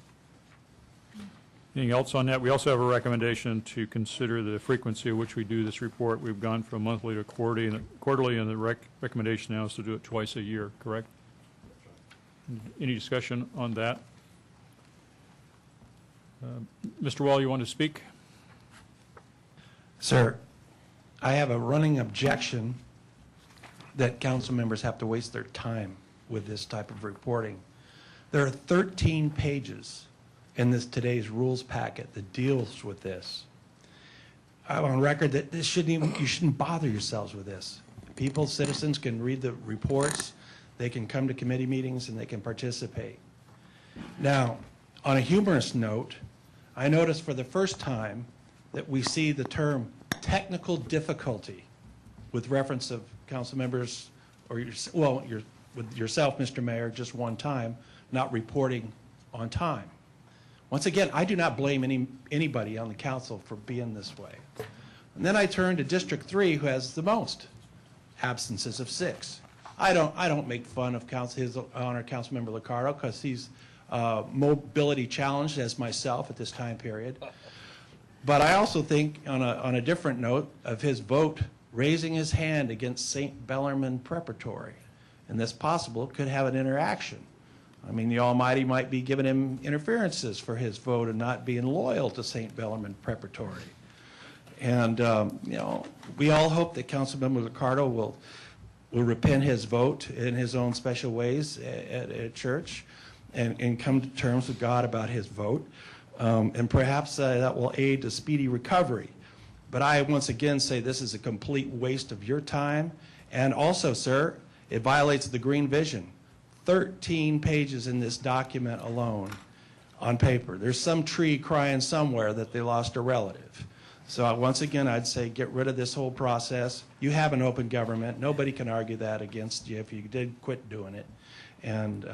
Anything else on that? We also have a recommendation to consider the frequency at which we do this report. We've gone from monthly to quarterly, and the recommendation now is to do it twice a year, correct? Any discussion on that? Mr. Wall, you want to speak? Sir, I have a running objection that council members have to waste their time with this type of reporting. There are 13 pages in today's rules packet that deals with this. I'm on record that you shouldn't bother yourselves with this. People, citizens can read the reports, they can come to committee meetings, and they can participate. Now, on a humorous note, I noticed for the first time that we see the term technical difficulty with reference of council members, or with yourself, Mr. Mayor, just one time, not reporting on time. Once again, I do not blame anybody on the council for being this way. And then I turn to District 3, who has the most absences of 6. I don't make fun of His Honor Councilmember Liccardo because he's mobility challenged as myself at this time period. But I also think, on a different note, of his vote raising his hand against St. Bellarmine Preparatory. And this possible could have an interaction. I mean, the Almighty might be giving him interferences for his vote and not being loyal to St. Bellarmine Preparatory. And, you know, we all hope that Councilmember Liccardo will repent his vote in his own special ways at church and come to terms with God about his vote. And perhaps that will aid a speedy recovery. But I once again say this is a complete waste of your time. And also, sir, it violates the green vision. 13 pages in this document alone on paper. There's some tree crying somewhere that they lost a relative. So once again, I'd say get rid of this whole process. You have an open government. Nobody can argue that against you if you did quit doing it. And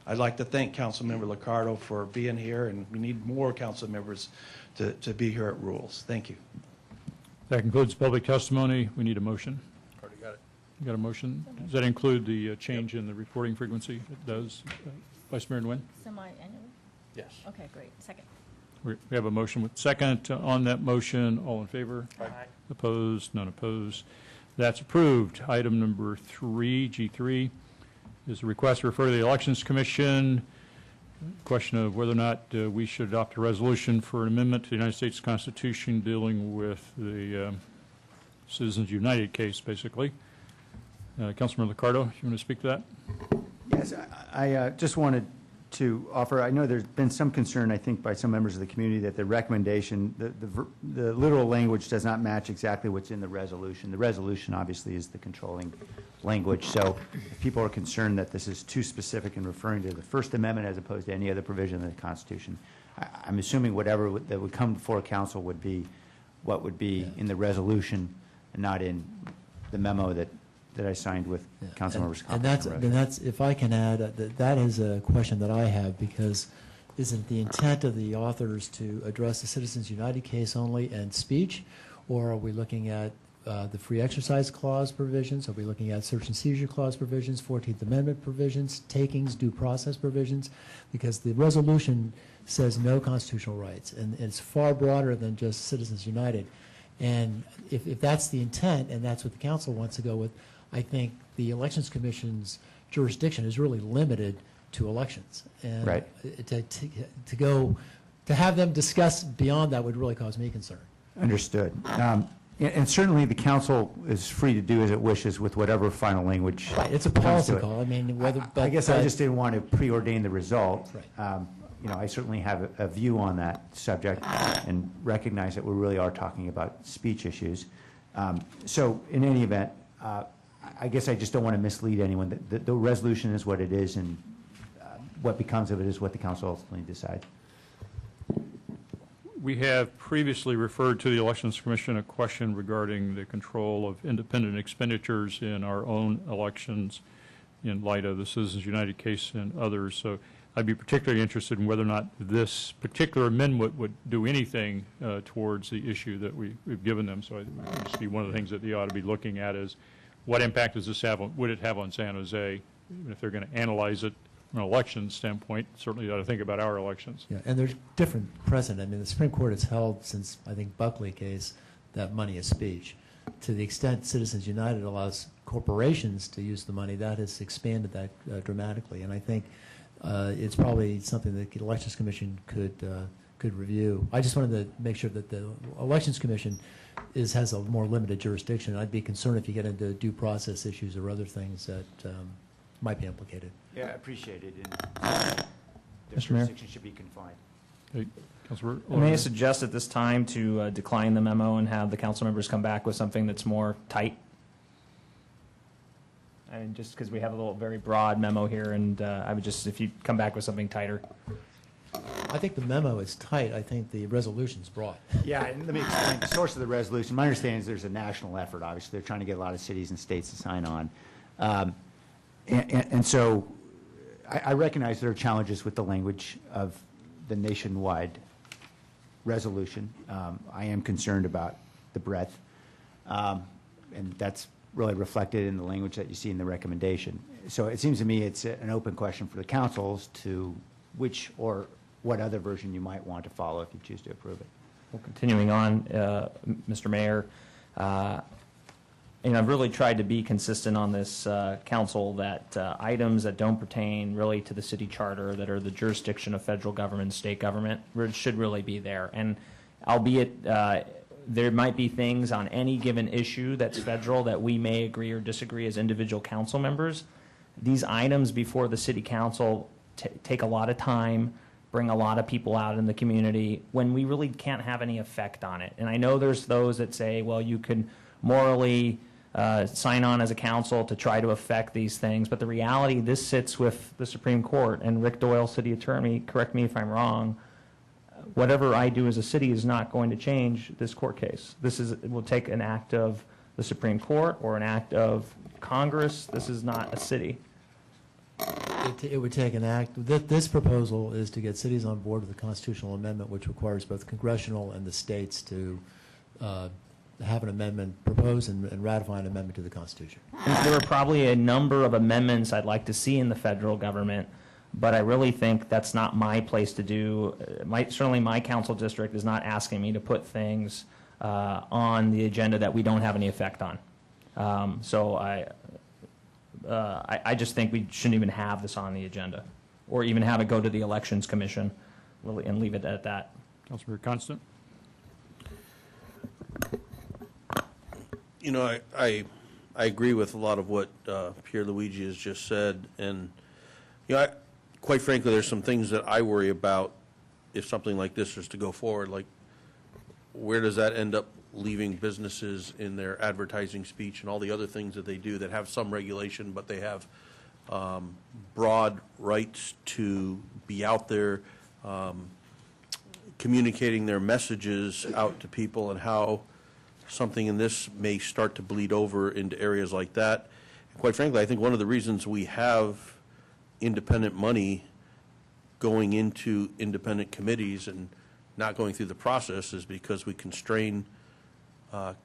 I'd like to thank Councilmember Liccardo for being here, and we need more council members to be here at Rules. Thank you. That concludes public testimony. We need a motion. Already got it. You got a motion? Does that include the change in the reporting frequency? It does. Vice Mayor Nguyen? Semi-annually? Yes. Okay, great. Second. We have a motion with second on that motion. All in favor? Aye. Opposed? None opposed. That's approved. Item number 3, G3, is a request to refer to the Elections Commission. Question of whether or not we should adopt a resolution for an amendment to the United States Constitution dealing with the Citizens United case, basically. Councilman Liccardo, you want to speak to that? Yes, I just wanted to offer, I know there's been some concern, I think, by some members of the community that the recommendation, the literal language does not match exactly what's in the resolution. The resolution, obviously, is the controlling language. So if people are concerned that this is too specific in referring to the First Amendment as opposed to any other provision of the Constitution, I'm assuming whatever that would come before council would be what would be in the resolution and not in the memo that I signed with Councilmembers. And that's, if I can add, that is a question that I have, because isn't the intent of the authors to address the Citizens United case only and speech, or are we looking at the free exercise clause provisions? Are we looking at search and seizure clause provisions, 14th Amendment provisions, takings, due process provisions? Because the resolution says no constitutional rights, and it's far broader than just Citizens United. And if that's the intent, and that's what the council wants to go with, I think the Elections Commission's jurisdiction is really limited to elections. And Right. to have them discuss beyond that would really cause me concern. Understood. And certainly, the council is free to do as it wishes with whatever final language. Right, it's a comes policy to it. call. I mean, whether. I guess I just didn't want to preordain the result. Right. You know, I certainly have a view on that subject and recognize that we really are talking about speech issues. So in any event, I guess I just don't want to mislead anyone. The resolution is what it is, and what becomes of it is what the council ultimately decides. We have previously referred to the Elections Commission a question regarding the control of independent expenditures in our own elections in light of the Citizens United case and others. So I'd be particularly interested in whether or not this particular amendment would do anything towards the issue that we've given them. So it would just be one of the things that they ought to be looking at is what impact does this have on, would it have on San Jose? Even if they're going to analyze it from an election standpoint, certainly ought to think about our elections. Yeah, and there's different precedent. I mean, the Supreme Court has held since, I think, Buckley case, that money is speech. To the extent Citizens United allows corporations to use the money, that has expanded that dramatically. And I think it's probably something that the Elections Commission could review. I just wanted to make sure that the Elections Commission has a more limited jurisdiction. I'd be concerned if you get into due process issues or other things that might be implicated. Yeah, I appreciate it. And the Mr. Mayor? jurisdiction should be confined. Hey, Councilor, May I suggest at this time to decline the memo and have the council members come back with something that's more tight? I mean, just because we have a little very broad memo here, and I would just, if you come back with something tighter. I think the memo is tight. I think the resolution's broad. Yeah, and let me explain the source of the resolution. My understanding is there's a national effort, obviously. They're trying to get a lot of cities and states to sign on. And so I recognize there are challenges with the language of the nationwide resolution. I am concerned about the breadth, and that's really reflected in the language that you see in the recommendation. So it seems to me it's an open question for the councils to which or what other version you might want to follow if you choose to approve it. Well, continuing on, Mr. Mayor, and I've really tried to be consistent on this council that items that don't pertain really to the city charter, that are the jurisdiction of federal government, state government, should really be there. And albeit there might be things on any given issue that's federal that we may agree or disagree as individual council members, these items before the city council take a lot of time, bring a lot of people out in the community when we really can't have any effect on it. And I know there's those that say, well, you can morally sign on as a council to try to affect these things, but the reality, this sits with the Supreme Court, and Rick Doyle, city attorney, correct me if I'm wrong, whatever I do as a city is not going to change this court case. It will take an act of the Supreme Court or an act of Congress. This is not a city. It would take an act. This proposal is to get cities on board with the constitutional amendment, which requires both congressional and the states to have an amendment proposed and ratify an amendment to the Constitution. And there are probably a number of amendments I'd like to see in the federal government, but I really think that's not my place to do. Certainly my council district is not asking me to put things on the agenda that we don't have any effect on. So I just think we shouldn't even have this on the agenda, or even have it go to the Elections Commission and leave it at that. Councilor Constant? You know, I agree with a lot of what Pierluigi has just said, and you know, quite frankly, there's some things that I worry about if something like this is to go forward. Like, where does that end up leaving businesses in their advertising speech and all the other things that they do that have some regulation, but they have broad rights to be out there communicating their messages out to people, and how something in this may start to bleed over into areas like that. And quite frankly, I think one of the reasons we have independent money going into independent committees and not going through the process is because we constrain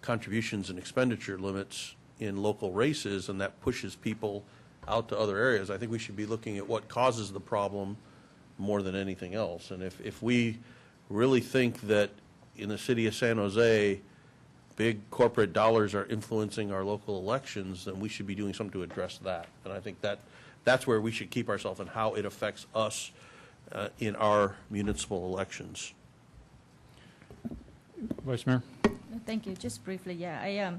contributions and expenditure limits in local races, and that pushes people out to other areas. I think we should be looking at what causes the problem more than anything else. And if we really think that in the city of San Jose, big corporate dollars are influencing our local elections, then we should be doing something to address that. And I think that's where we should keep ourselves and how it affects us in our municipal elections. Vice Mayor? Thank you. Just briefly, yeah,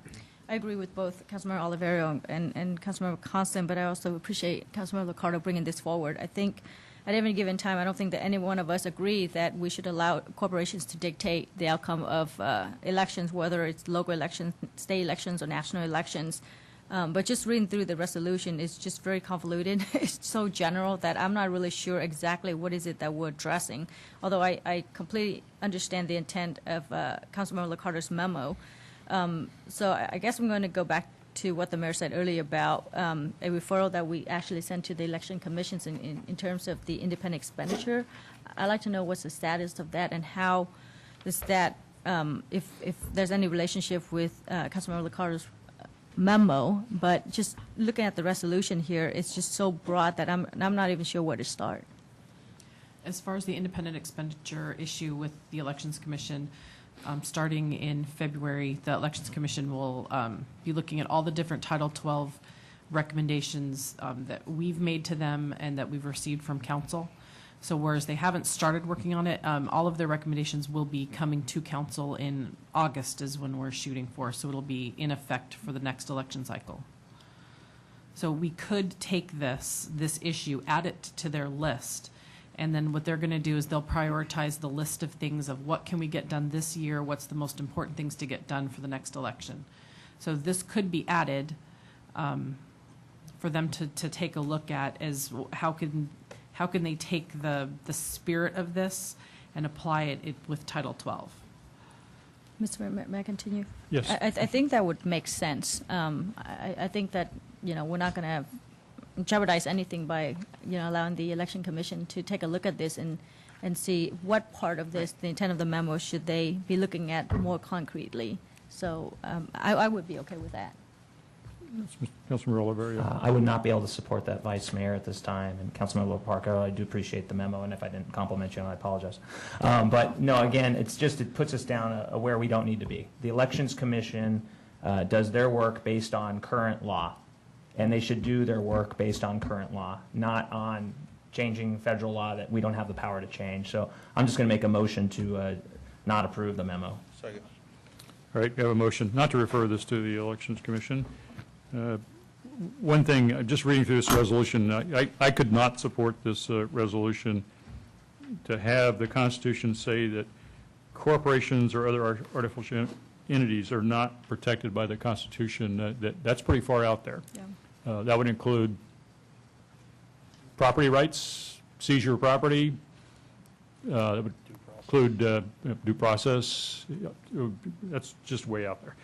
I agree with both Councilmember Oliverio and Councilmember Constant, but I also appreciate Councilmember Liccardo bringing this forward. I think at any given time, I don't think that any one of us agree that we should allow corporations to dictate the outcome of elections, whether it's local elections, state elections, or national elections. But just reading through the resolution is just very convoluted. It's so general that I'm not really sure exactly what is it that we're addressing, although I completely understand the intent of Councilmember Liccardo's memo. So I guess I'm going to go back to what the mayor said earlier about a referral that we actually sent to the election commissions in terms of the independent expenditure. I'd like to know what's the status of that and how does that, if there's any relationship with Councilmember Liccardo's memo, but just looking at the resolution here, it's just so broad that I'm not even sure where to start. As far as the independent expenditure issue with the Elections Commission, starting in February, the Elections Commission will be looking at all the different Title 12 recommendations that we've made to them and that we've received from council. So whereas they haven't started working on it, all of their recommendations will be coming to council in August is when we're shooting for. So it'll be in effect for the next election cycle. So we could take this issue, add it to their list, and then what they're going to do is they'll prioritize the list of things of what can we get done this year, what's the most important things to get done for the next election. So this could be added for them to take a look at as how can they take the spirit of this and apply it with Title 12. Mr. Mayor, may I continue? Yes. I think that would make sense. I think that, we're not going to jeopardize anything by, allowing the Election Commission to take a look at this and see what part of this, the intent of the memo, should they be looking at more concretely. So I would be okay with that. Councilmember Oliverio. I would not be able to support that, Vice Mayor, at this time. And Councilmember Parco, I do appreciate the memo, and if I didn't compliment you, I apologize. But no, again, it puts us down where we don't need to be. The Elections Commission does their work based on current law, and they should do their work based on current law, not on changing federal law that we don't have the power to change. So I'm just going to make a motion to not approve the memo. Second. All right, we have a motion not to refer this to the Elections Commission. One thing, just reading through this resolution, I could not support this resolution to have the Constitution say that corporations or other artificial entities are not protected by the Constitution. That's pretty far out there. Yeah. That would include property rights, seizure of property, that would include due process. That's just way out there.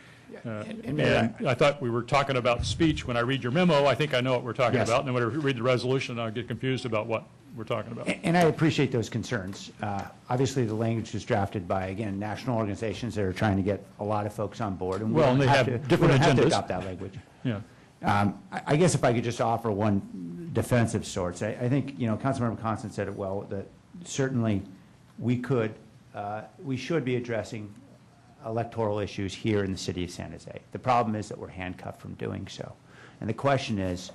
And I thought we were talking about speech. When I read your memo, I think I know what we're talking about. And then when I read the resolution, I get confused about what we're talking about. And I appreciate those concerns. Obviously, the language was drafted by, again, national organizations that are trying to get a lot of folks on board. And well, and they have different agendas. Have to adopt that language. Yeah. I guess if I could just offer one defense of sorts, I think, Councilmember Constant said it well, that certainly we should be addressing electoral issues here in the city of San Jose. The problem is that we're handcuffed from doing so. And the question is,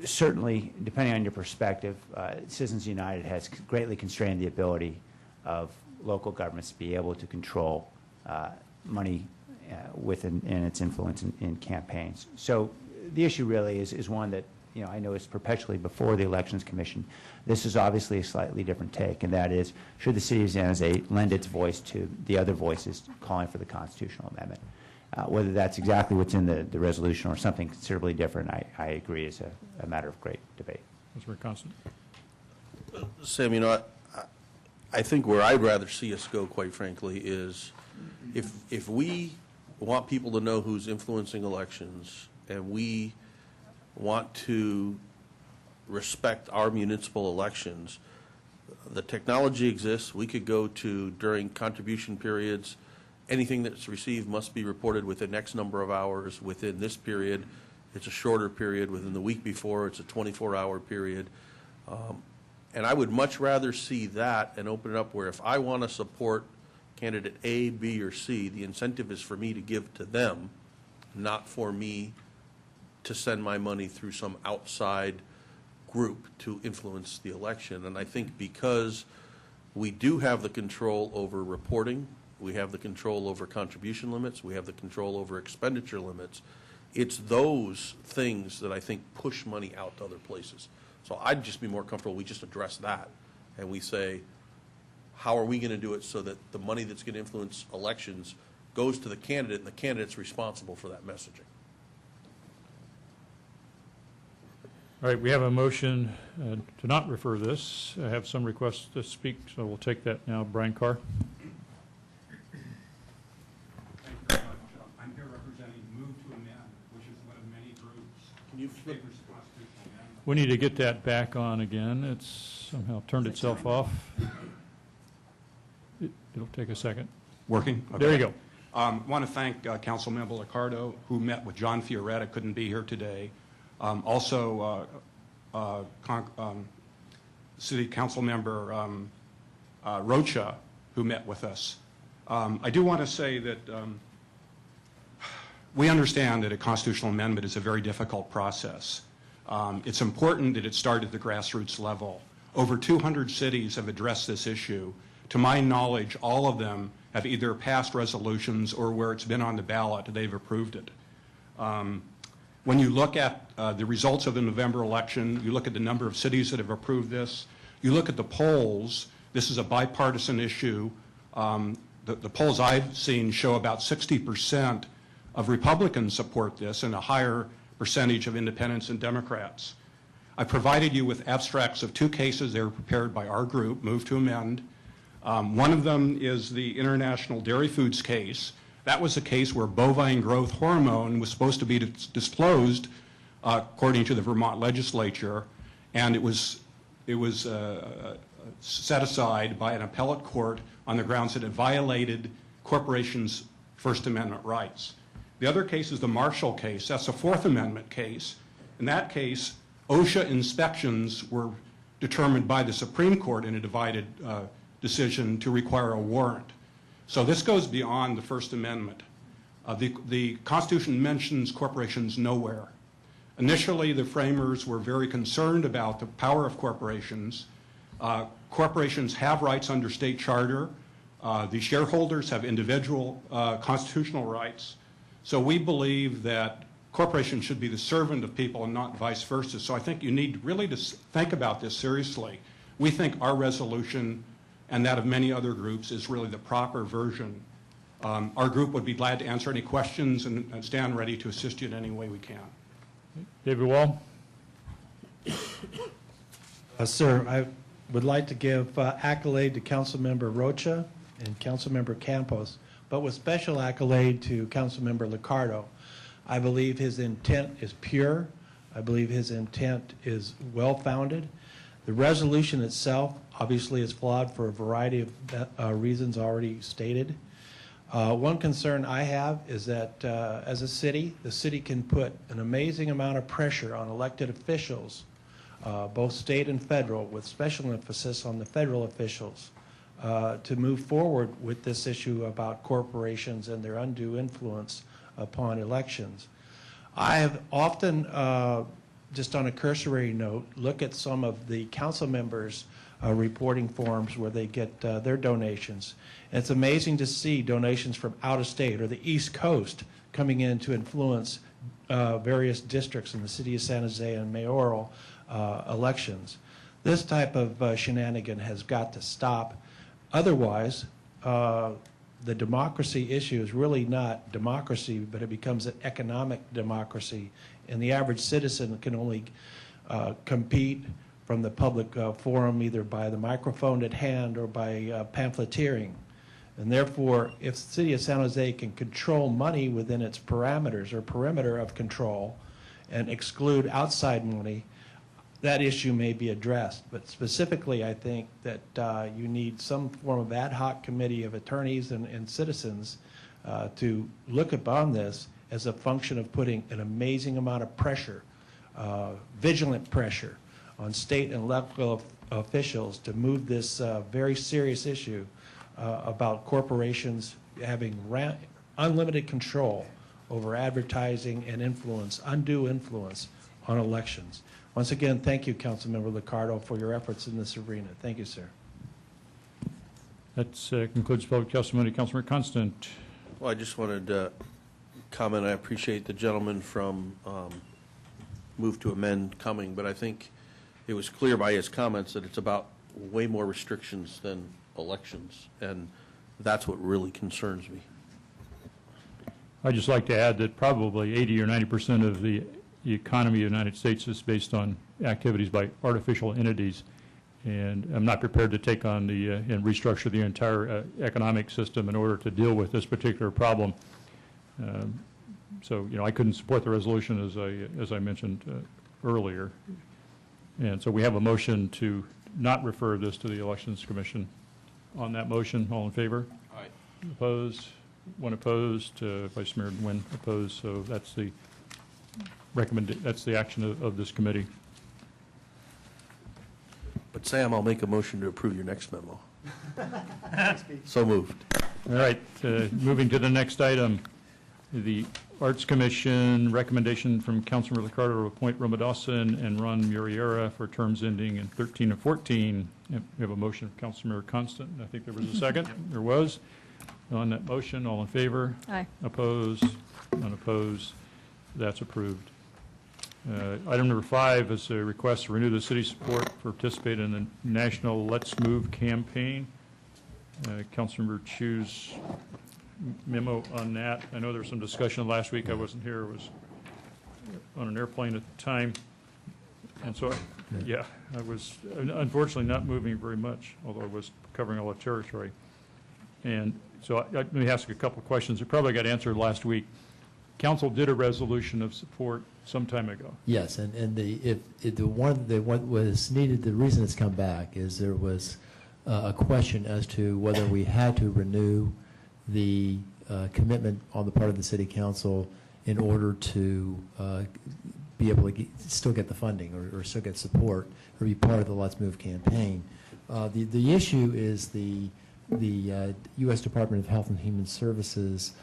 certainly, depending on your perspective, Citizens United has greatly constrained the ability of local governments to be able to control money within its influence in campaigns. So the issue really is one that I know is perpetually before the Elections Commission. This is obviously a slightly different take, and that is, should the city of San Jose lend its voice to the other voices calling for the constitutional amendment? Whether that's exactly what's in the resolution or something considerably different, I agree is a matter of great debate. Councilmember Constant. Sam, I think where I'd rather see us go, quite frankly, is if we want people to know who's influencing elections and we want to respect our municipal elections, the technology exists. We could go to, during contribution periods, anything that's received must be reported within X number of hours within this period. It's a shorter period within the week before. It's a 24-hour period. And I would much rather see that and open it up where if I want to support candidate A, B, or C, the incentive is for me to give to them, not for me to send my money through some outside group to influence the election. And I think because we do have the control over reporting, we have the control over contribution limits, we have the control over expenditure limits, it's those things that I think push money out to other places. So I'd just be more comfortable we just address that and we say, how are we going to do it so that the money that's going to influence elections goes to the candidate and the candidate's responsible for that messaging? All right, we have a motion to not refer this. I have some requests to speak, so we'll take that now. Brian Carr. Thank you very much. I'm here representing Move to Amend, which is one of many groups. Can you flip? Favors constitutional amendment. We need to get that back on again. It's somehow turned itself off. It'll take a second. Working? Okay. There you go. Want to thank Councilmember Liccardo, who met with John Fioretta, couldn't be here today. Also, City Council Member Rocha, who met with us. I do want to say that we understand that a constitutional amendment is a very difficult process. It's important that it start at the grassroots level. Over 200 cities have addressed this issue. To my knowledge, all of them have either passed resolutions or where it's been on the ballot, they've approved it. When you look at the results of the November election, you look at the number of cities that have approved this, you look at the polls, this is a bipartisan issue. The polls I've seen show about 60% of Republicans support this and a higher percentage of independents and Democrats. I provided you with abstracts of 2 cases. They were prepared by our group, Move to Amend. One of them is the International Dairy Foods case. That was a case where bovine growth hormone was supposed to be disclosed according to the Vermont legislature, and it was set aside by an appellate court on the grounds that it violated corporations' First Amendment rights. The other case is the Marshall case. That's a Fourth Amendment case. In that case, OSHA inspections were determined by the Supreme Court in a divided decision to require a warrant. So this goes beyond the First Amendment. The Constitution mentions corporations nowhere. Initially, the framers were very concerned about the power of corporations. Corporations have rights under state charter. The shareholders have individual constitutional rights. So we believe that corporations should be the servant of people and not vice versa. So I think you need really to think about this seriously. We think our resolution and that of many other groups is really the proper version. Our group would be glad to answer any questions and stand ready to assist you in any way we can. David Wall. Sir, I would like to give accolade to Councilmember Rocha and Councilmember Campos, but with special accolade to Councilmember Liccardo. I believe his intent is pure. I believe his intent is well-founded. The resolution itself obviously is flawed for a variety of reasons already stated. One concern I have is that as a city, the city can put an amazing amount of pressure on elected officials, both state and federal, with special emphasis on the federal officials, to move forward with this issue about corporations and their undue influence upon elections. I have often, just on a cursory note, look at some of the council members' reporting forms where they get their donations. And it's amazing to see donations from out of state or the East Coast coming in to influence various districts in the city of San Jose and mayoral elections. This type of shenanigan has got to stop. Otherwise, the democracy issue is really not democracy, but it becomes an economic democracy, and the average citizen can only compete from the public forum either by the microphone at hand or by pamphleteering. And therefore, if the city of San Jose can control money within its parameters or perimeter of control and exclude outside money, that issue may be addressed. But specifically, I think that you need some form of ad hoc committee of attorneys and citizens to look upon this as a function of putting an amazing amount of pressure, vigilant pressure, on state and local officials to move this very serious issue about corporations having unlimited control over advertising and influence, undue influence on elections. Once again, thank you, Councilmember Liccardo, for your efforts in this arena. Thank you, sir. That concludes public testimony. Councilmember Constant. Well, I just wanted to comment. I appreciate the gentleman from Move to Amend coming, but I think it was clear by his comments that it's about way more restrictions than elections, and that's what really concerns me. I'd just like to add that probably 80 or 90% of the economy of the United States is based on activities by artificial entities, and I'm not prepared to take on the and restructure the entire economic system in order to deal with this particular problem. So, I couldn't support the resolution as I mentioned earlier, and so we have a motion to not refer this to the Elections Commission. On that motion, all in favor? Aye. Opposed? One opposed. Vice Mayor Nguyen opposed. So that's the that's the action of this committee. But Sam, I'll make a motion to approve your next memo. So moved. All right, moving to the next item, the Arts Commission recommendation from Councilmember Liccardo to appoint Roma Dawson and Ron Muriera for terms ending in 13 and 14. We have a motion from Councilmember Constant. I think there was a second. There was. On that motion, all in favor? Aye. Opposed? Unopposed? That's approved. Item number 5 is a request to renew the city's support for participate in the National Let's Move campaign. Councilmember Chu's memo on that. I know there was some discussion last week. I wasn't here. I was on an airplane at the time. And so, yeah, I was unfortunately not moving very much, although I was covering all the territory. And so let me ask a couple of questions. It probably got answered last week. Council did a resolution of support some time ago. Yes, and what was needed, the reason it's come back is there was a question as to whether we had to renew the commitment on the part of the City Council in order to be able to still get the funding or still get support or be part of the Let's Move campaign. The issue is the U.S. Department of Health and Human Services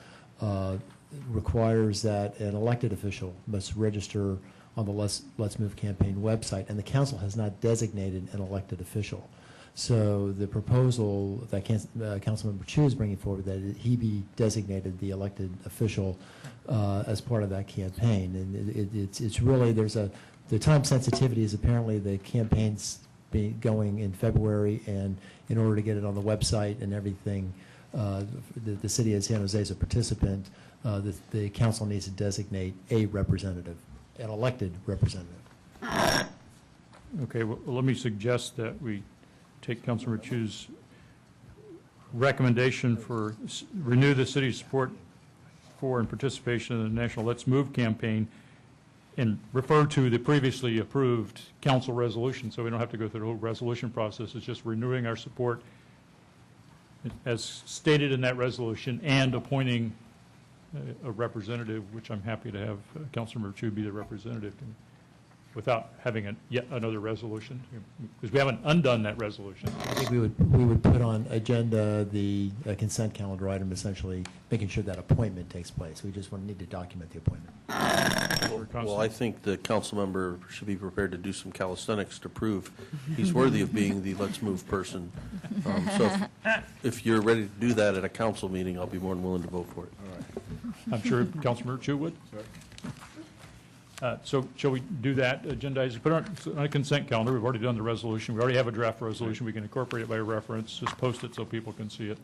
requires that an elected official must register on the Let's Move campaign website, and the council has not designated an elected official. So the proposal that Councilmember Chu is bringing forward, that he be designated the elected official as part of that campaign. And it's really, the time sensitivity is apparently the campaign's going in February, and in order to get it on the website and everything, the city of San Jose is a participant. The council needs to designate a representative, an elected representative. Okay, well, let me suggest that we take Councilmember Chu's recommendation for renew the city's support for and participation in the National Let's Move campaign and refer to the previously approved council resolution, so we don't have to go through the whole resolution process. It's just renewing our support as stated in that resolution and appointing a representative, which I'm happy to have Councilmember Chu be the representative without having yet another resolution, because we haven't undone that resolution. I think we would put on agenda the consent calendar item, essentially making sure that appointment takes place. We just need to document the appointment. Well, I think the council member should be prepared to do some calisthenics to prove he's worthy of being the Let's Move person. So if you're ready to do that at a council meeting, I'll be more than willing to vote for it. All right. I'm sure Councilmember Chu would. So shall we do that, agendize, put it on a consent calendar. We've already done the resolution. We already have a draft resolution. We can incorporate it by reference, just post it so people can see it.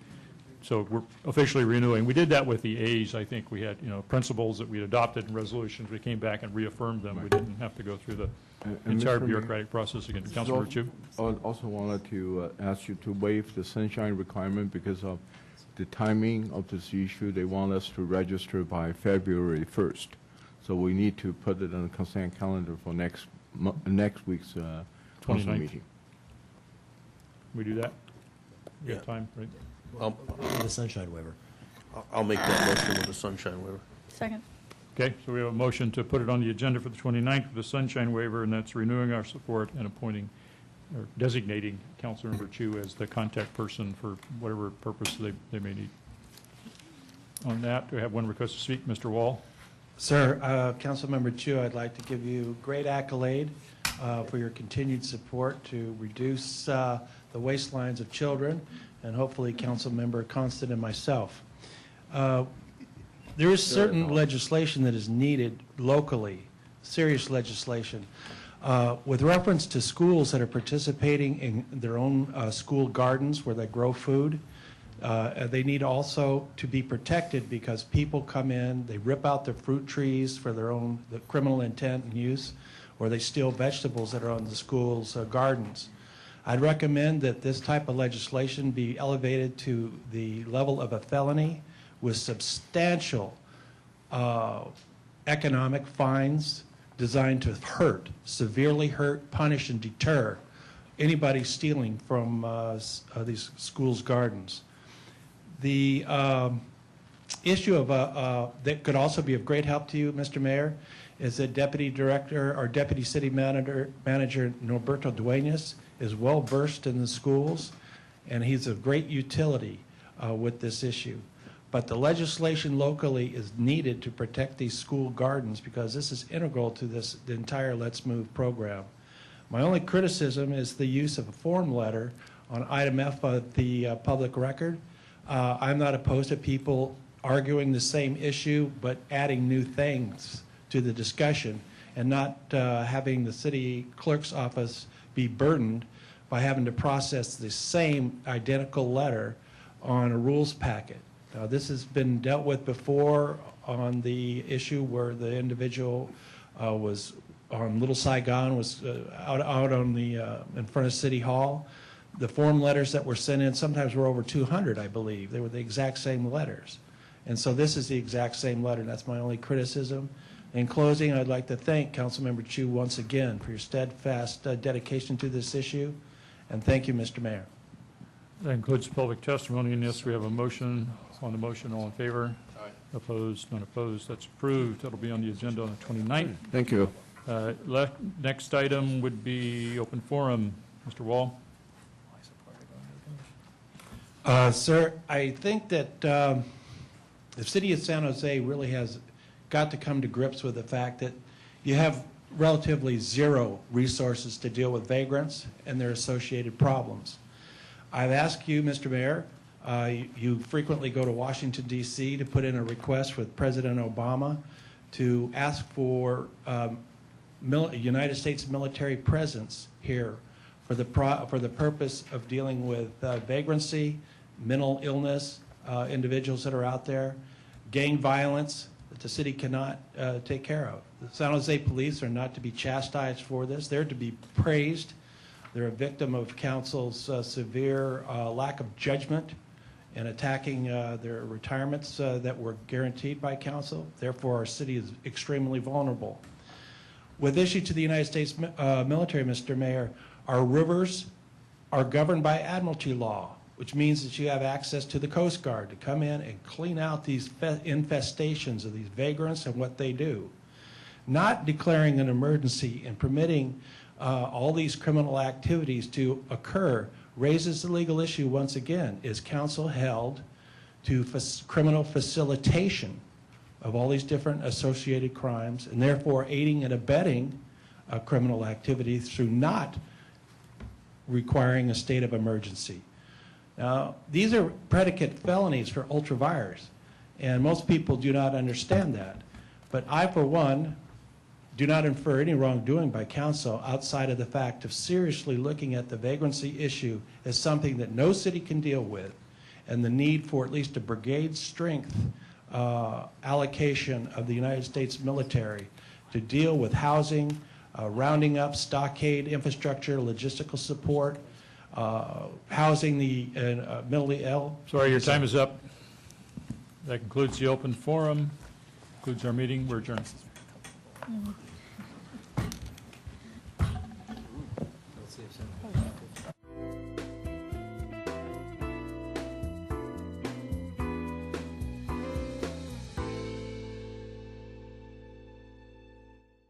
So we're officially renewing. We did that with the A's. I think we had, principles that we adopted in resolutions. We came back and reaffirmed them. We didn't have to go through the entire bureaucratic process again. Councilmember Chu? I also wanted to ask you to waive the sunshine requirement because of the timing of this issue. They want us to register by February 1st. So we need to put it on the consent calendar for next week's council meeting. We do that? We have time, right? The sunshine waiver. I'll make that motion with the sunshine waiver. Second. Okay, so we have a motion to put it on the agenda for the 29th with the sunshine waiver, and that's renewing our support and appointing or designating Councilmember Chu as the contact person for whatever purpose they may need. On that, do we have one request to speak? Mr. Wall? Sir, Councilmember Chu, I'd like to give you great accolade for your continued support to reduce the waistlines of children, and hopefully Councilmember Constant and myself. There is certain legislation that is needed locally, serious legislation. With reference to schools that are participating in their own school gardens where they grow food, they need also to be protected because people come in, they rip out their fruit trees for their own criminal intent and use, or they steal vegetables that are on the school's gardens. I'd recommend that this type of legislation be elevated to the level of a felony with substantial economic fines designed to hurt, severely hurt, punish, and deter anybody stealing from these schools' gardens. The issue of that could also be of great help to you, Mr. Mayor, is that Deputy Director or Deputy City Manager Norberto Duenas is well versed in the schools, and he's of great utility with this issue. But the legislation locally is needed to protect these school gardens because this is integral to the entire Let's Move program. My only criticism is the use of a form letter on item F of the public record. I'm not opposed to people arguing the same issue but adding new things to the discussion and not having the city clerk's office be burdened by having to process the same identical letter on a rules packet. This has been dealt with before on the issue where the individual was on Little Saigon, was out on the in front of City Hall. The form letters that were sent in sometimes were over 200, I believe. They were the exact same letters. And so this is the exact same letter, and that's my only criticism. In closing, I'd like to thank Councilmember Chu once again for your steadfast dedication to this issue, and thank you, Mr. Mayor. That includes public testimony, and yes, we have a motion. On the motion, all in favor? Aye. Opposed? None opposed. That's approved. That'll be on the agenda on the 29th. Thank you. Next item would be open forum. Mr. Wall? Sir, I think that the city of San Jose really has got to come to grips with the fact that you have relatively zero resources to deal with vagrants and their associated problems. I've asked you, Mr. Mayor, you frequently go to Washington, D.C. to put in a request with President Obama to ask for United States military presence here for the purpose of dealing with vagrancy, mental illness, individuals that are out there, gang violence that the city cannot take care of. The San Jose police are not to be chastised for this. They're to be praised. They're a victim of council's severe lack of judgment in attacking their retirements that were guaranteed by council. Therefore, our city is extremely vulnerable. With issue to the United States military, Mr. Mayor, our rivers are governed by admiralty law, which means that you have access to the Coast Guard to come in and clean out these infestations of these vagrants and what they do. Not declaring an emergency and permitting all these criminal activities to occur raises the legal issue once again. Is council held to criminal facilitation of all these different associated crimes and therefore aiding and abetting criminal activity through not requiring a state of emergency? Now, these are predicate felonies for ultravirus, and most people do not understand that. But I, for one, do not infer any wrongdoing by council outside of the fact of seriously looking at the vagrancy issue as something that no city can deal with, and the need for at least a brigade strength allocation of the United States military to deal with housing, rounding up stockade infrastructure, logistical support, housing the mentally ill. Sorry, your time is up. That concludes the open forum, concludes our meeting. We're adjourned.